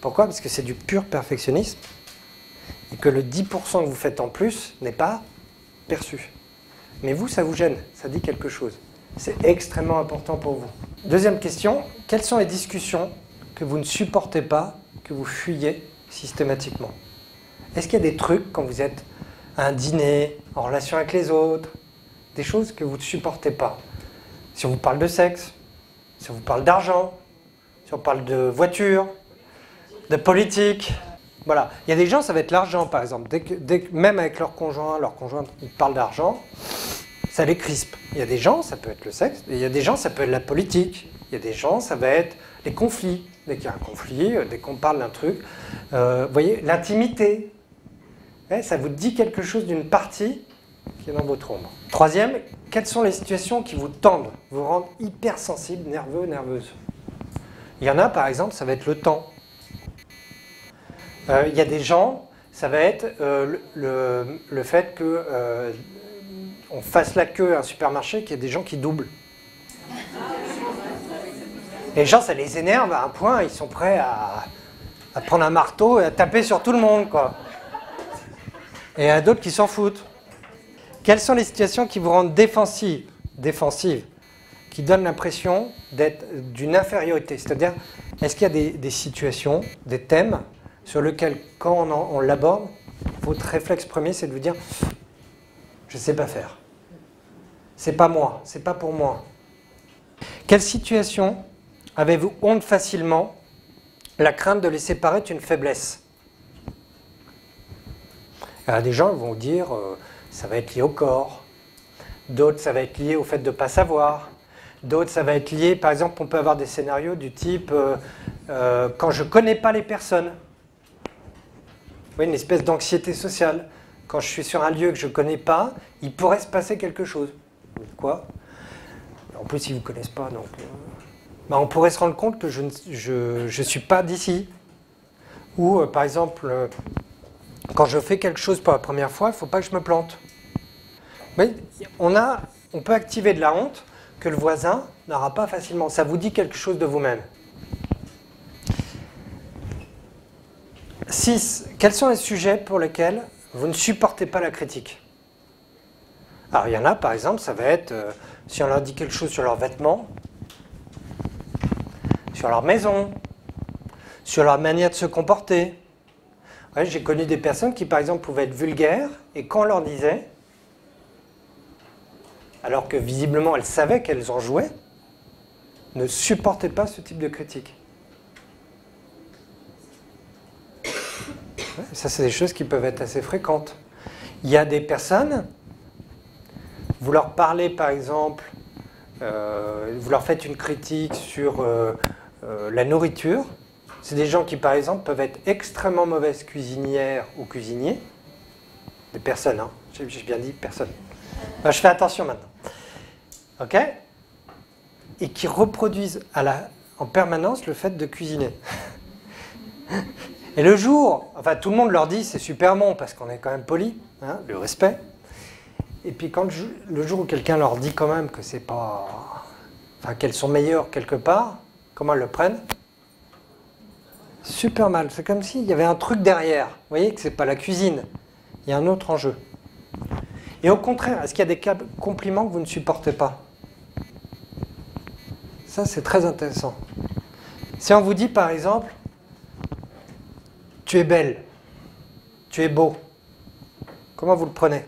S1: Pourquoi? Parce que c'est du pur perfectionnisme et que le 10% que vous faites en plus n'est pas perçu. Mais vous, ça vous gêne, ça dit quelque chose. C'est extrêmement important pour vous. Deuxième question, quelles sont les discussions que vous ne supportez pas, que vous fuyez systématiquement? Est-ce qu'il y a des trucs quand vous êtes à un dîner, en relation avec les autres, des choses que vous ne supportez pas? Si on vous parle de sexe, si on vous parle d'argent, si on parle de voiture, de politique, voilà. Il y a des gens, ça va être l'argent par exemple. Même avec leur conjointe, ils parlent d'argent, ça les crispe. Il y a des gens, ça peut être le sexe, et il y a des gens, ça peut être la politique. Il y a des gens, ça va être les conflits. Dès qu'il y a un conflit, dès qu'on parle d'un truc, vous voyez, l'intimité. Ouais, ça vous dit quelque chose d'une partie qui est dans votre ombre. Troisième, quelles sont les situations qui vous tendent, vous rendent hypersensible, nerveux, nerveuse? Il y en a par exemple, ça va être le temps. Il y a des gens, ça va être le fait qu'on fasse la queue à un supermarché, qu'il y ait des gens qui doublent. Les gens, ça les énerve à un point, ils sont prêts à prendre un marteau et à taper sur tout le monde, quoi. Et il y en a d'autres qui s'en foutent. Quelles sont les situations qui vous rendent défensives, qui donnent l'impression d'être d'une infériorité? C'est-à-dire, est-ce qu'il y a des situations, des thèmes sur lesquels, quand on l'aborde, votre réflexe premier, c'est de vous dire « je ne sais pas faire ». C'est pas moi, c'est pas pour moi. Quelle situation avez-vous honte facilement? La crainte de laisser paraître une faiblesse. Alors, des gens vont dire ça va être lié au corps. D'autres, ça va être lié au fait de ne pas savoir. D'autres, ça va être lié, par exemple, on peut avoir des scénarios du type quand je ne connais pas les personnes. Oui, une espèce d'anxiété sociale. Quand je suis sur un lieu que je ne connais pas, il pourrait se passer quelque chose. Quoi? En plus, ils ne vous connaissent pas, donc... on pourrait se rendre compte que je ne suis pas d'ici. Ou, par exemple, quand je fais quelque chose pour la première fois, il ne faut pas que je me plante. Mais on peut activer de la honte que le voisin n'aura pas facilement. Ça vous dit quelque chose de vous-même. 6. Quels sont les sujets pour lesquels vous ne supportez pas la critique? Alors il y en a, par exemple, ça va être si on leur dit quelque chose sur leurs vêtements, sur leur maison, sur leur manière de se comporter. Ouais, j'ai connu des personnes qui, par exemple, pouvaient être vulgaires, et quand on leur disait, alors que visiblement elles savaient qu'elles en jouaient, ne supportaient pas ce type de critique. Ouais, ça, c'est des choses qui peuvent être assez fréquentes. Il y a des personnes, vous leur parlez, par exemple, vous leur faites une critique sur la nourriture. C'est des gens qui, par exemple, peuvent être extrêmement mauvaises cuisinières ou cuisiniers. Des personnes, hein. J'ai bien dit personnes. Ben, je fais attention maintenant. OK? Et qui reproduisent en permanence le fait de cuisiner. Et le jour, enfin tout le monde leur dit c'est super bon parce qu'on est quand même poli, hein, le respect. Et puis quand le jour où quelqu'un leur dit quand même que c'est pas... Enfin qu'elles sont meilleures quelque part, comment elles le prennent? Super mal. C'est comme s'il y avait un truc derrière. Vous voyez que c'est pas la cuisine. Il y a un autre enjeu. Et au contraire, est-ce qu'il y a des compliments que vous ne supportez pas? Ça, c'est très intéressant. Si on vous dit, par exemple, tu es belle, tu es beau, comment vous le prenez?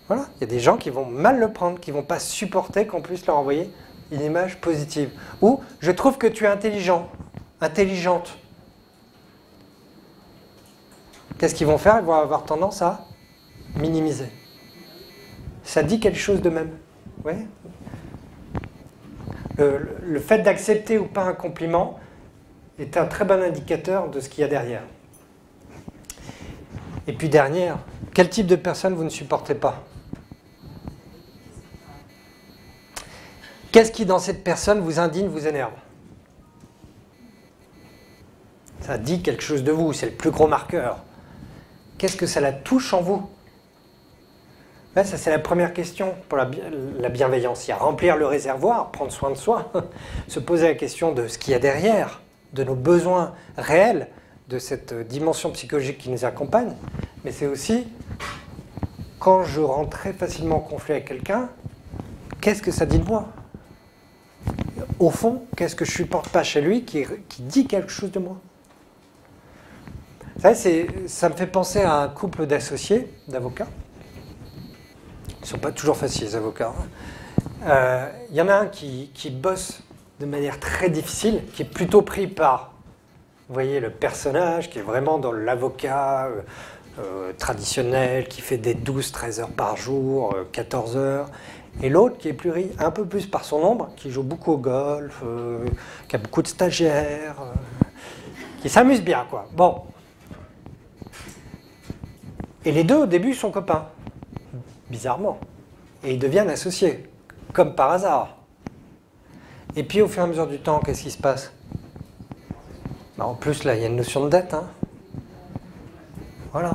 S1: Voilà, il y a des gens qui vont mal le prendre, qui ne vont pas supporter qu'on puisse leur envoyer une image positive. Ou, je trouve que tu es intelligent, intelligente. Qu'est-ce qu'ils vont faire? Ils vont avoir tendance à minimiser. Ça dit quelque chose de même. Oui. Le fait d'accepter ou pas un compliment est un très bon indicateur de ce qu'il y a derrière. Et puis dernière, quel type de personne vous ne supportez pas? Qu'est-ce qui dans cette personne vous indigne, vous énerve? Ça dit quelque chose de vous, c'est le plus gros marqueur. Qu'est-ce que ça la touche en vous? Ouais, ça c'est la première question pour la bienveillance. Il y a remplir le réservoir, prendre soin de soi, se poser la question de ce qu'il y a derrière, de nos besoins réels, de cette dimension psychologique qui nous accompagne. Mais c'est aussi, quand je rentre très facilement en conflit avec quelqu'un, qu'est-ce que ça dit de moi? Au fond, qu'est-ce que je ne supporte pas chez lui qui dit quelque chose de moi? Ça me fait penser à un couple d'associés, d'avocats. Ils ne sont pas toujours faciles, les avocats. Il y en a un qui bosse de manière très difficile, qui est plutôt pris par, vous voyez, le personnage, qui est vraiment dans l'avocat traditionnel, qui fait des 12-13 heures par jour, 14 heures. Et l'autre qui est un peu plus par son ombre, qui joue beaucoup au golf, qui a beaucoup de stagiaires, qui s'amuse bien, quoi. Bon. Et les deux, au début, sont copains. Bizarrement. Et ils deviennent associés, comme par hasard. Et puis, au fur et à mesure du temps, qu'est-ce qui se passe? En plus, là, il y a une notion de dette. Hein. Voilà.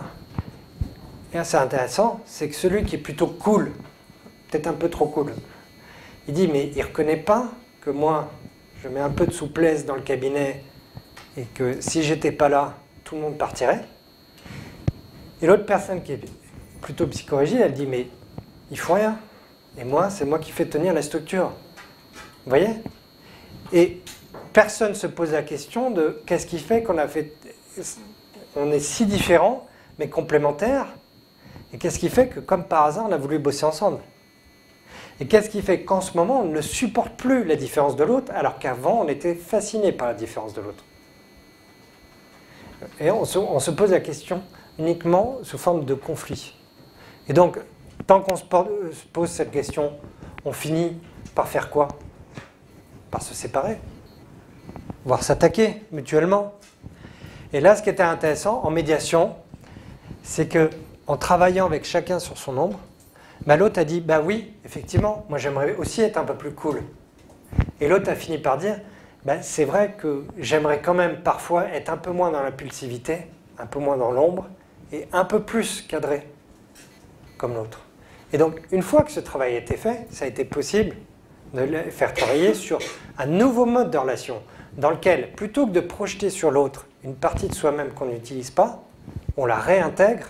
S1: Et assez intéressant, c'est que celui qui est plutôt cool, peut-être un peu trop cool, il dit, mais il ne reconnaît pas que moi, je mets un peu de souplesse dans le cabinet et que si j'étais pas là, tout le monde partirait. Et l'autre personne qui est plutôt psychorigide, elle dit, mais il faut rien. Et moi, c'est moi qui fais tenir la structure. Vous voyez? Et personne ne se pose la question de qu'est-ce qui fait qu'on on est si différents, mais complémentaires. Et qu'est-ce qui fait que, comme par hasard, on a voulu bosser ensemble? Et qu'est-ce qui fait qu'en ce moment, on ne supporte plus la différence de l'autre, alors qu'avant, on était fasciné par la différence de l'autre? Et on se pose la question uniquement sous forme de conflit. Et donc, tant qu'on se pose cette question, on finit par faire quoi? Par se séparer, voire s'attaquer mutuellement. Et là, ce qui était intéressant en médiation, c'est que en travaillant avec chacun sur son ombre, l'autre a dit, bah oui, effectivement, moi j'aimerais aussi être un peu plus cool. Et l'autre a fini par dire, c'est vrai que j'aimerais quand même parfois être un peu moins dans l'impulsivité, un peu moins dans l'ombre, et un peu plus cadré, comme l'autre. Et donc, une fois que ce travail a été fait, ça a été possible de les faire travailler sur un nouveau mode de relation dans lequel, plutôt que de projeter sur l'autre une partie de soi-même qu'on n'utilise pas, on la réintègre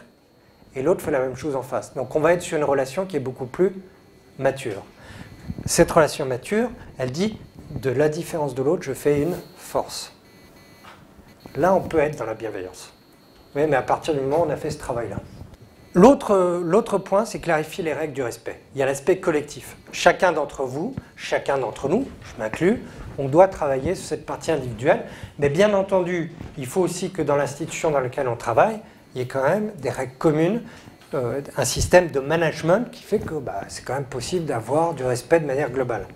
S1: et l'autre fait la même chose en face. Donc on va être sur une relation qui est beaucoup plus mature. Cette relation mature, elle dit de la différence de l'autre, je fais une force. Là, on peut être dans la bienveillance. Oui, mais à partir du moment où on a fait ce travail-là. L'autre point, c'est clarifier les règles du respect. Il y a l'aspect collectif. Chacun d'entre vous, chacun d'entre nous, je m'inclus, on doit travailler sur cette partie individuelle. Mais bien entendu, il faut aussi que dans l'institution dans laquelle on travaille, il y ait quand même des règles communes, un système de management qui fait que c'est quand même possible d'avoir du respect de manière globale.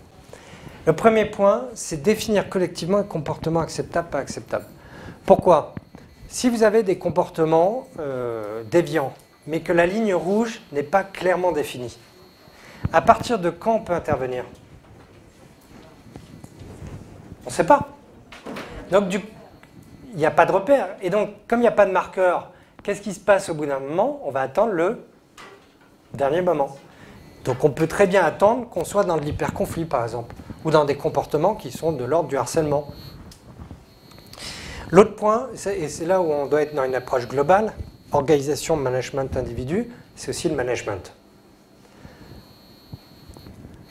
S1: Le premier point, c'est définir collectivement un comportement acceptable, pas acceptable. Pourquoi? Si vous avez des comportements déviants, mais que la ligne rouge n'est pas clairement définie, à partir de quand on peut intervenir? On ne sait pas. Donc, il n'y a pas de repère. Et donc, comme il n'y a pas de marqueur, qu'est-ce qui se passe au bout d'un moment? On va attendre le dernier moment. Donc, on peut très bien attendre qu'on soit dans de l'hyperconflit, par exemple, ou dans des comportements qui sont de l'ordre du harcèlement. L'autre point, et c'est là où on doit être dans une approche globale, organisation, management, individu, c'est aussi le management.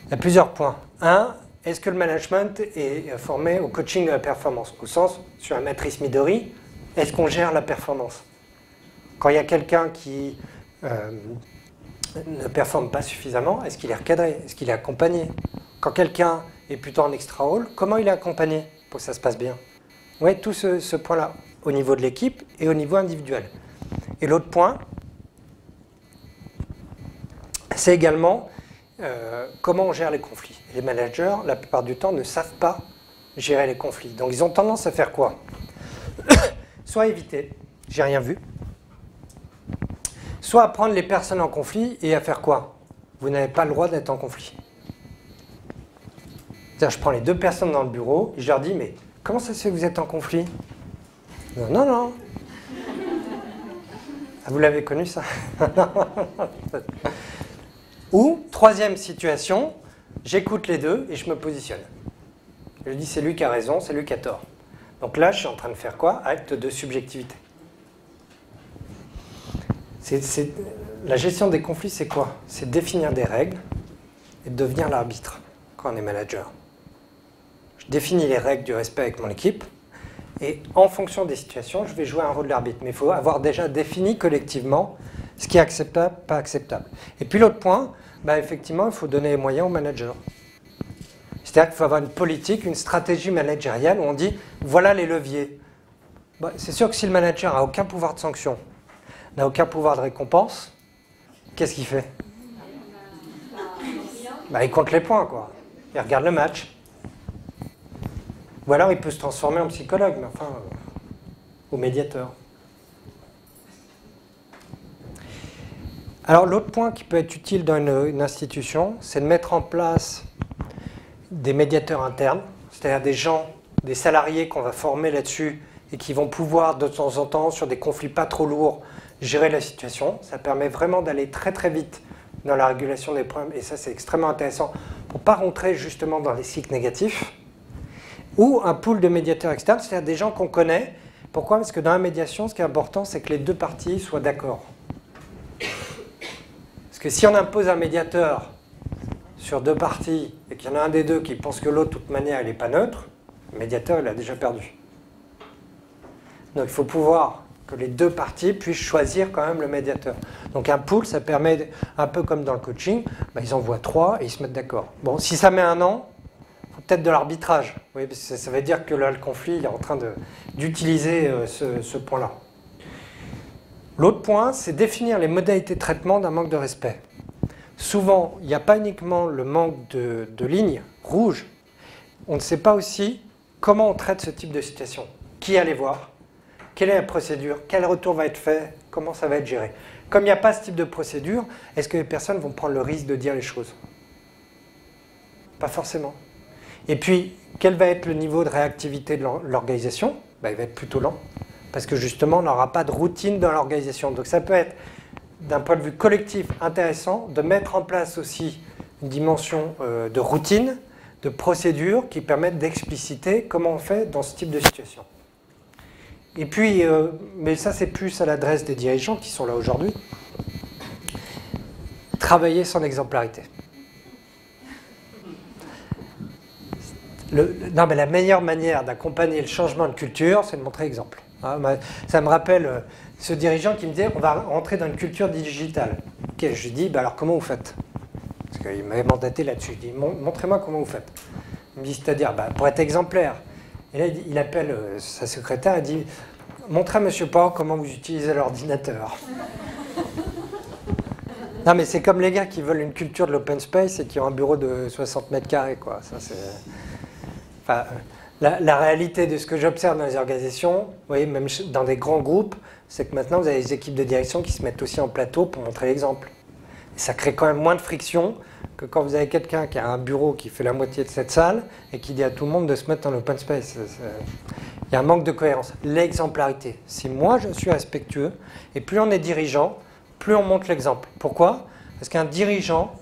S1: Il y a plusieurs points. Un, est-ce que le management est formé au coaching de la performance? Au sens, sur la matrice Midori, est-ce qu'on gère la performance? Quand il y a quelqu'un qui ne performe pas suffisamment, est-ce qu'il est recadré? Est-ce qu'il est accompagné? Quand quelqu'un est plutôt en extra-hall, comment il est accompagné pour que ça se passe bien? Oui, tout ce point-là, au niveau de l'équipe et au niveau individuel. Et l'autre point, c'est également comment on gère les conflits. Les managers, la plupart du temps, ne savent pas gérer les conflits. Donc ils ont tendance à faire quoi? Soit éviter, j'ai rien vu, soit à prendre les personnes en conflit et à faire quoi? Vous n'avez pas le droit d'être en conflit. C'est-à-dire, je prends les deux personnes dans le bureau et je leur dis, mais comment ça se fait que vous êtes en conflit? Non, non, non. Ah, vous l'avez connu, ça? Ou, troisième situation, j'écoute les deux et je me positionne. Je dis, c'est lui qui a raison, c'est lui qui a tort. Donc là, je suis en train de faire quoi? Acte de subjectivité. La gestion des conflits, c'est quoi? C'est définir des règles et devenir l'arbitre quand on est manager. Je définis les règles du respect avec mon équipe et en fonction des situations, je vais jouer un rôle d'arbitre. Mais il faut avoir déjà défini collectivement ce qui est acceptable, pas acceptable. Et puis l'autre point, effectivement, il faut donner les moyens aux managers. C'est-à-dire qu'il faut avoir une politique, une stratégie managériale où on dit, voilà les leviers. C'est sûr que si le manager n'a aucun pouvoir de sanction, n'a aucun pouvoir de récompense, qu'est-ce qu'il fait? Il compte les points, quoi. Il regarde le match. Ou alors il peut se transformer en psychologue, mais enfin, au médiateur. Alors l'autre point qui peut être utile dans une institution, c'est de mettre en place des médiateurs internes, c'est-à-dire des gens, des salariés qu'on va former là-dessus et qui vont pouvoir de temps en temps, sur des conflits pas trop lourds, gérer la situation. Ça permet vraiment d'aller très très vite dans la régulation des problèmes et ça c'est extrêmement intéressant pour ne pas rentrer justement dans les cycles négatifs. Ou un pool de médiateurs externes, c'est-à-dire des gens qu'on connaît. Pourquoi? Parce que dans la médiation, ce qui est important, c'est que les deux parties soient d'accord. Parce que si on impose un médiateur sur deux parties et qu'il y en a un des deux qui pense que l'autre, de toute manière, il n'est pas neutre, le médiateur, il a déjà perdu. Donc il faut pouvoir que les deux parties puissent choisir quand même le médiateur. Donc un pool, ça permet, un peu comme dans le coaching, ils envoient 3 et ils se mettent d'accord. Bon, si ça met un an, il faut peut-être de l'arbitrage. Oui, parce que ça veut dire que là, le conflit, il est en train d'utiliser ce point-là. L'autre point, c'est définir les modalités de traitement d'un manque de respect. Souvent, il n'y a pas uniquement le manque de lignes rouges, on ne sait pas aussi comment on traite ce type de situation. Qui aller voir? Quelle est la procédure? Quel retour va être fait? Comment ça va être géré? Comme il n'y a pas ce type de procédure, est-ce que les personnes vont prendre le risque de dire les choses? Pas forcément. Et puis, quel va être le niveau de réactivité de l'organisation? Il va être plutôt lent, parce que justement, on n'aura pas de routine dans l'organisation. Donc ça peut être d'un point de vue collectif intéressant de mettre en place aussi une dimension de routine, de procédure qui permettent d'expliciter comment on fait dans ce type de situation. Et puis, mais ça c'est plus à l'adresse des dirigeants qui sont là aujourd'hui, travailler son exemplarité. Non, mais la meilleure manière d'accompagner le changement de culture, c'est de montrer exemple. Ça me rappelle ce dirigeant qui me disait on va rentrer dans une culture digitale. Ok, je lui dis bah alors comment vous faites? Parce qu'il m'avait mandaté là-dessus. Je dis montrez-moi comment vous faites. Il me dit c'est-à-dire bah, pour être exemplaire. Et là il appelle sa secrétaire et dit montrez à Monsieur Port comment vous utilisez l'ordinateur. Non mais c'est comme les gars qui veulent une culture de l'open space et qui ont un bureau de 60 mètres carrés quoi. Ça c'est. Enfin, la réalité de ce que j'observe dans les organisations, vous voyez, même dans des grands groupes, c'est que maintenant vous avez des équipes de direction qui se mettent aussi en plateau pour montrer l'exemple. Et ça crée quand même moins de friction que quand vous avez quelqu'un qui a un bureau qui fait la moitié de cette salle et qui dit à tout le monde de se mettre dans l'open space. Il y a un manque de cohérence. L'exemplarité. Si moi je suis respectueux, et plus on est dirigeant, plus on montre l'exemple. Pourquoi? Parce qu'un dirigeant,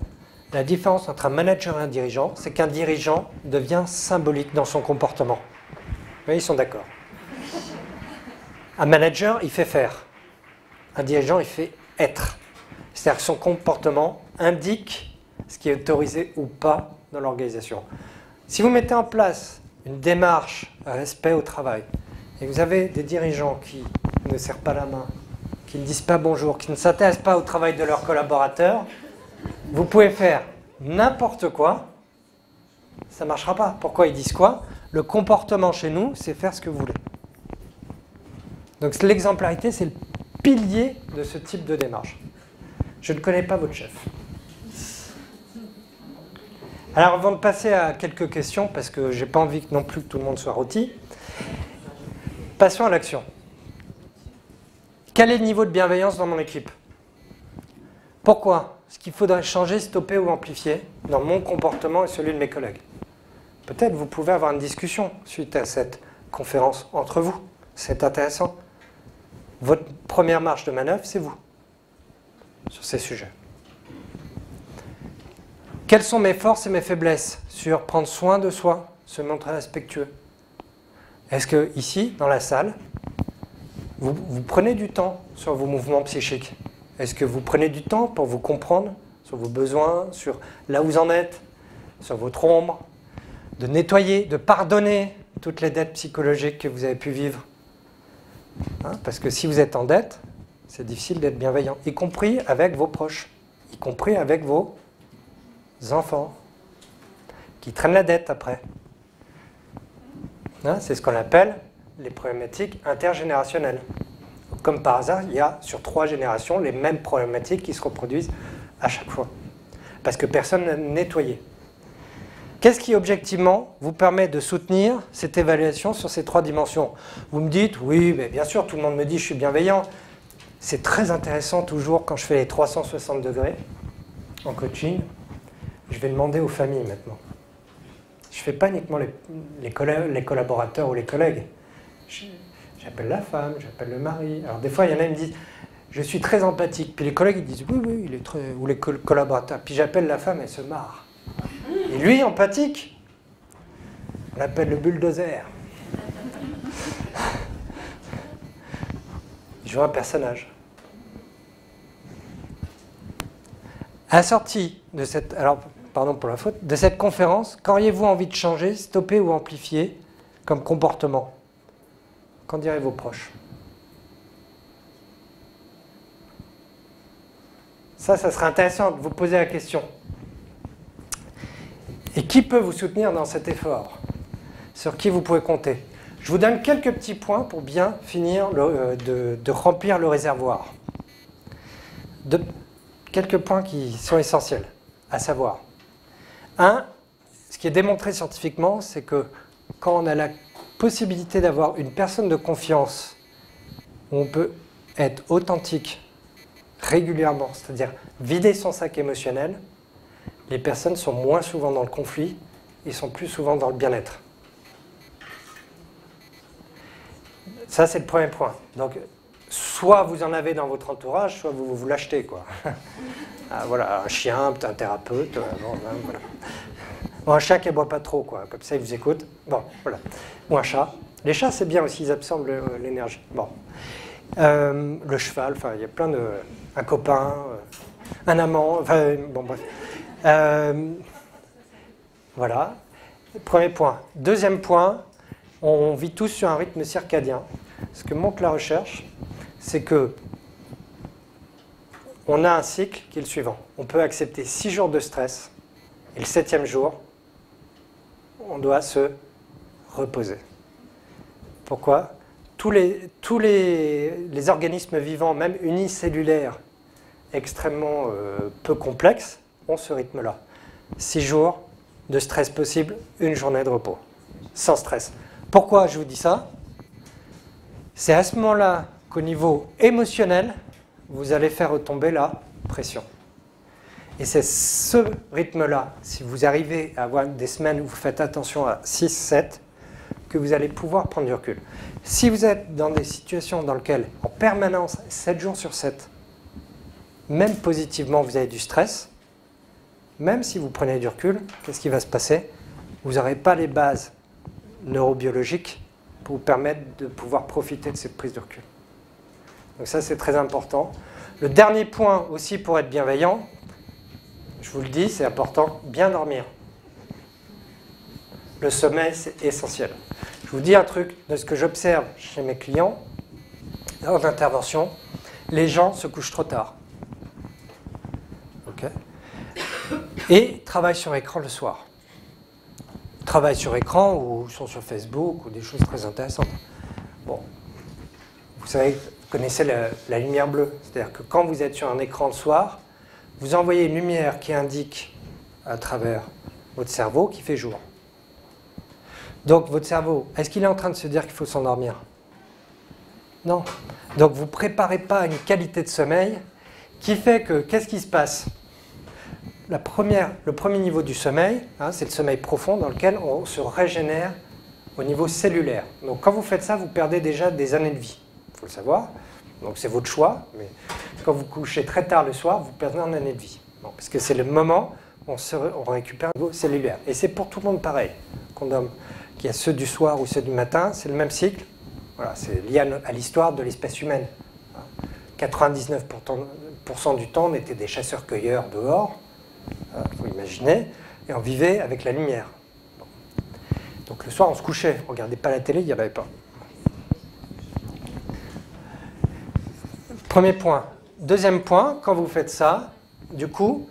S1: la différence entre un manager et un dirigeant, c'est qu'un dirigeant devient symbolique dans son comportement. Vous voyez, ils sont d'accord. Un manager, il fait faire. Un dirigeant, il fait être. C'est-à-dire que son comportement indique ce qui est autorisé ou pas dans l'organisation. Si vous mettez en place une démarche respect au travail, et vous avez des dirigeants qui ne serrent pas la main, qui ne disent pas bonjour, qui ne s'intéressent pas au travail de leurs collaborateurs, vous pouvez faire n'importe quoi, ça ne marchera pas. Pourquoi ils disent quoi? Le comportement chez nous, c'est faire ce que vous voulez. Donc l'exemplarité, c'est le pilier de ce type de démarche. Je ne connais pas votre chef. Alors avant de passer à quelques questions, parce que je n'ai pas envie non plus que tout le monde soit rôti, passons à l'action. Quel est le niveau de bienveillance dans mon équipe? Pourquoi? Ce qu'il faudrait changer, stopper ou amplifier dans mon comportement et celui de mes collègues. Peut-être vous pouvez avoir une discussion suite à cette conférence entre vous. C'est intéressant. Votre première marche de manœuvre, c'est vous, sur ces sujets. Quelles sont mes forces et mes faiblesses sur prendre soin de soi, se montrer respectueux? Est-ce que ici, dans la salle, vous prenez du temps sur vos mouvements psychiques? Est-ce que vous prenez du temps pour vous comprendre sur vos besoins, sur là où vous en êtes, sur votre ombre, de nettoyer, de pardonner toutes les dettes psychologiques que vous avez pu vivre? Parce que si vous êtes en dette, c'est difficile d'être bienveillant, y compris avec vos proches, y compris avec vos enfants, qui traînent la dette après. C'est ce qu'on appelle les problématiques intergénérationnelles. Comme par hasard, il y a sur 3 générations les mêmes problématiques qui se reproduisent à chaque fois. Parce que personne n'a nettoyé. Qu'est-ce qui, objectivement, vous permet de soutenir cette évaluation sur ces 3 dimensions? Vous me dites, oui, mais bien sûr, tout le monde me dit je suis bienveillant. C'est très intéressant toujours quand je fais les 360 degrés en coaching. Je vais demander aux familles maintenant. Je ne fais pas uniquement les collaborateurs ou les collègues. J'appelle la femme, j'appelle le mari. Alors des fois, il y en a qui me disent « je suis très empathique ». Puis les collègues ils disent « oui, il est très… » ou les collaborateurs. Puis j'appelle la femme, elle se marre. Et lui, empathique, on l'appelle le bulldozer. Il joue un personnage. Assorti de cette… Alors, pardon pour la faute. De cette conférence, qu'auriez-vous envie de changer, stopper ou amplifier comme comportement? Qu'en diraient vos proches? Ça serait intéressant de vous poser la question. Et qui peut vous soutenir dans cet effort? Sur qui vous pouvez compter? Je vous donne quelques petits points pour bien finir de remplir le réservoir. Quelques points qui sont essentiels, à savoir. 1, ce qui est démontré scientifiquement, c'est que quand on a la possibilité d'avoir une personne de confiance où on peut être authentique régulièrement, c'est-à-dire vider son sac émotionnel, les personnes sont moins souvent dans le conflit et sont plus souvent dans le bien-être. Ça, c'est le premier point. Donc, soit vous en avez dans votre entourage, soit vous l'achetez, quoi. Ah, voilà, un chien, un thérapeute, voilà. Bon, un chat qui ne boit pas trop, quoi. Comme ça, il vous écoute. Bon, voilà. Ou un chat. Les chats, c'est bien aussi, ils absorbent l'énergie. Bon. Le cheval, enfin, il y a plein de... Un copain, un amant, enfin, bon, bref. Voilà. Premier point. Deuxième point, on vit tous sur un rythme circadien. Ce que montre la recherche, c'est que on a un cycle qui est le suivant. On peut accepter 6 jours de stress, et le 7e jour, on doit se reposer. Pourquoi ? Tous les organismes vivants, même unicellulaires, extrêmement peu complexes, ont ce rythme-là. 6 jours de stress possible, 1 journée de repos, sans stress. Pourquoi je vous dis ça ? C'est à ce moment-là qu'au niveau émotionnel, vous allez faire retomber la pression. Et c'est ce rythme-là, si vous arrivez à avoir des semaines où vous faites attention à 6, 7, que vous allez pouvoir prendre du recul. Si vous êtes dans des situations dans lesquelles, en permanence, 7 jours sur 7, même positivement, vous avez du stress, même si vous prenez du recul, qu'est-ce qui va se passer ? Vous n'aurez pas les bases neurobiologiques pour vous permettre de pouvoir profiter de cette prise de recul. Donc ça, c'est très important. Le dernier point aussi pour être bienveillant, je vous le dis, c'est important, bien dormir. Le sommeil, c'est essentiel. Je vous dis un truc de ce que j'observe chez mes clients, en intervention, les gens se couchent trop tard. Okay. Et travaillent sur écran le soir. Travaillent sur écran ou sont sur Facebook ou des choses très intéressantes. Bon, vous savez, vous connaissez la lumière bleue. C'est-à-dire que quand vous êtes sur un écran le soir, vous envoyez une lumière qui indique à travers votre cerveau qu'il fait jour. Donc votre cerveau, est-ce qu'il est en train de se dire qu'il faut s'endormir? Non. Donc vous ne préparez pas une qualité de sommeil qui fait que, qu'est-ce qui se passe? Le premier niveau du sommeil, c'est le sommeil profond dans lequel on se régénère au niveau cellulaire. Donc quand vous faites ça, vous perdez déjà des années de vie. Il faut le savoir. Donc c'est votre choix. Mais quand vous couchez très tard le soir, vous perdez une année de vie. Bon, parce que c'est le moment où on récupère au niveau cellulaire. Et c'est pour tout le monde pareil. Qu'il y a ceux du soir ou ceux du matin, c'est le même cycle. Voilà, c'est lié à l'histoire de l'espèce humaine. 99% du temps, on était des chasseurs-cueilleurs dehors. Il faut imaginer, et on vivait avec la lumière. Bon. Donc le soir, on se couchait, on ne regardait pas la télé, il n'y en avait pas. Premier point. Deuxième point, quand vous faites ça, du coup,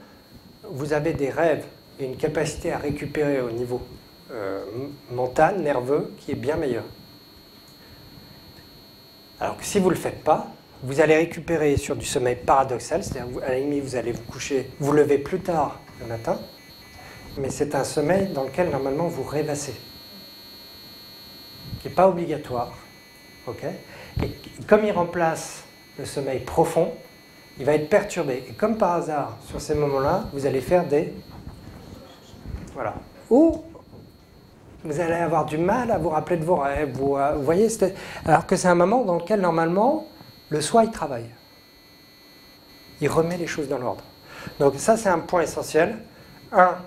S1: vous avez des rêves et une capacité à récupérer au niveau mental, nerveux, qui est bien meilleur. Alors que si vous ne le faites pas, vous allez récupérer sur du sommeil paradoxal, c'est-à-dire à la limite vous allez vous coucher, vous levez plus tard le matin, mais c'est un sommeil dans lequel normalement vous rêvassez, qui n'est pas obligatoire. Okay, et comme il remplace le sommeil profond, il va être perturbé. Et comme par hasard, sur ces moments-là, vous allez faire des... Voilà. Ou vous allez avoir du mal à vous rappeler de vos rêves. Vous voyez, alors que c'est un moment dans lequel normalement, le soi, il travaille. Il remet les choses dans l'ordre. Donc ça, c'est un point essentiel. 1,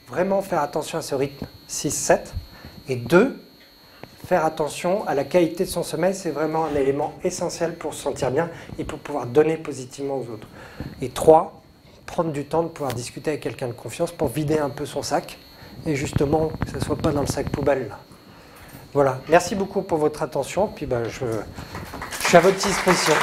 S1: vraiment faire attention à ce rythme 6-7. Et 2, faire attention à la qualité de son sommeil. C'est vraiment un élément essentiel pour se sentir bien et pour pouvoir donner positivement aux autres. Et 3, prendre du temps de pouvoir discuter avec quelqu'un de confiance pour vider un peu son sac. Et justement, que ça ne soit pas dans le sac poubelle, là. Voilà. Merci beaucoup pour votre attention. Puis je suis à votre disposition.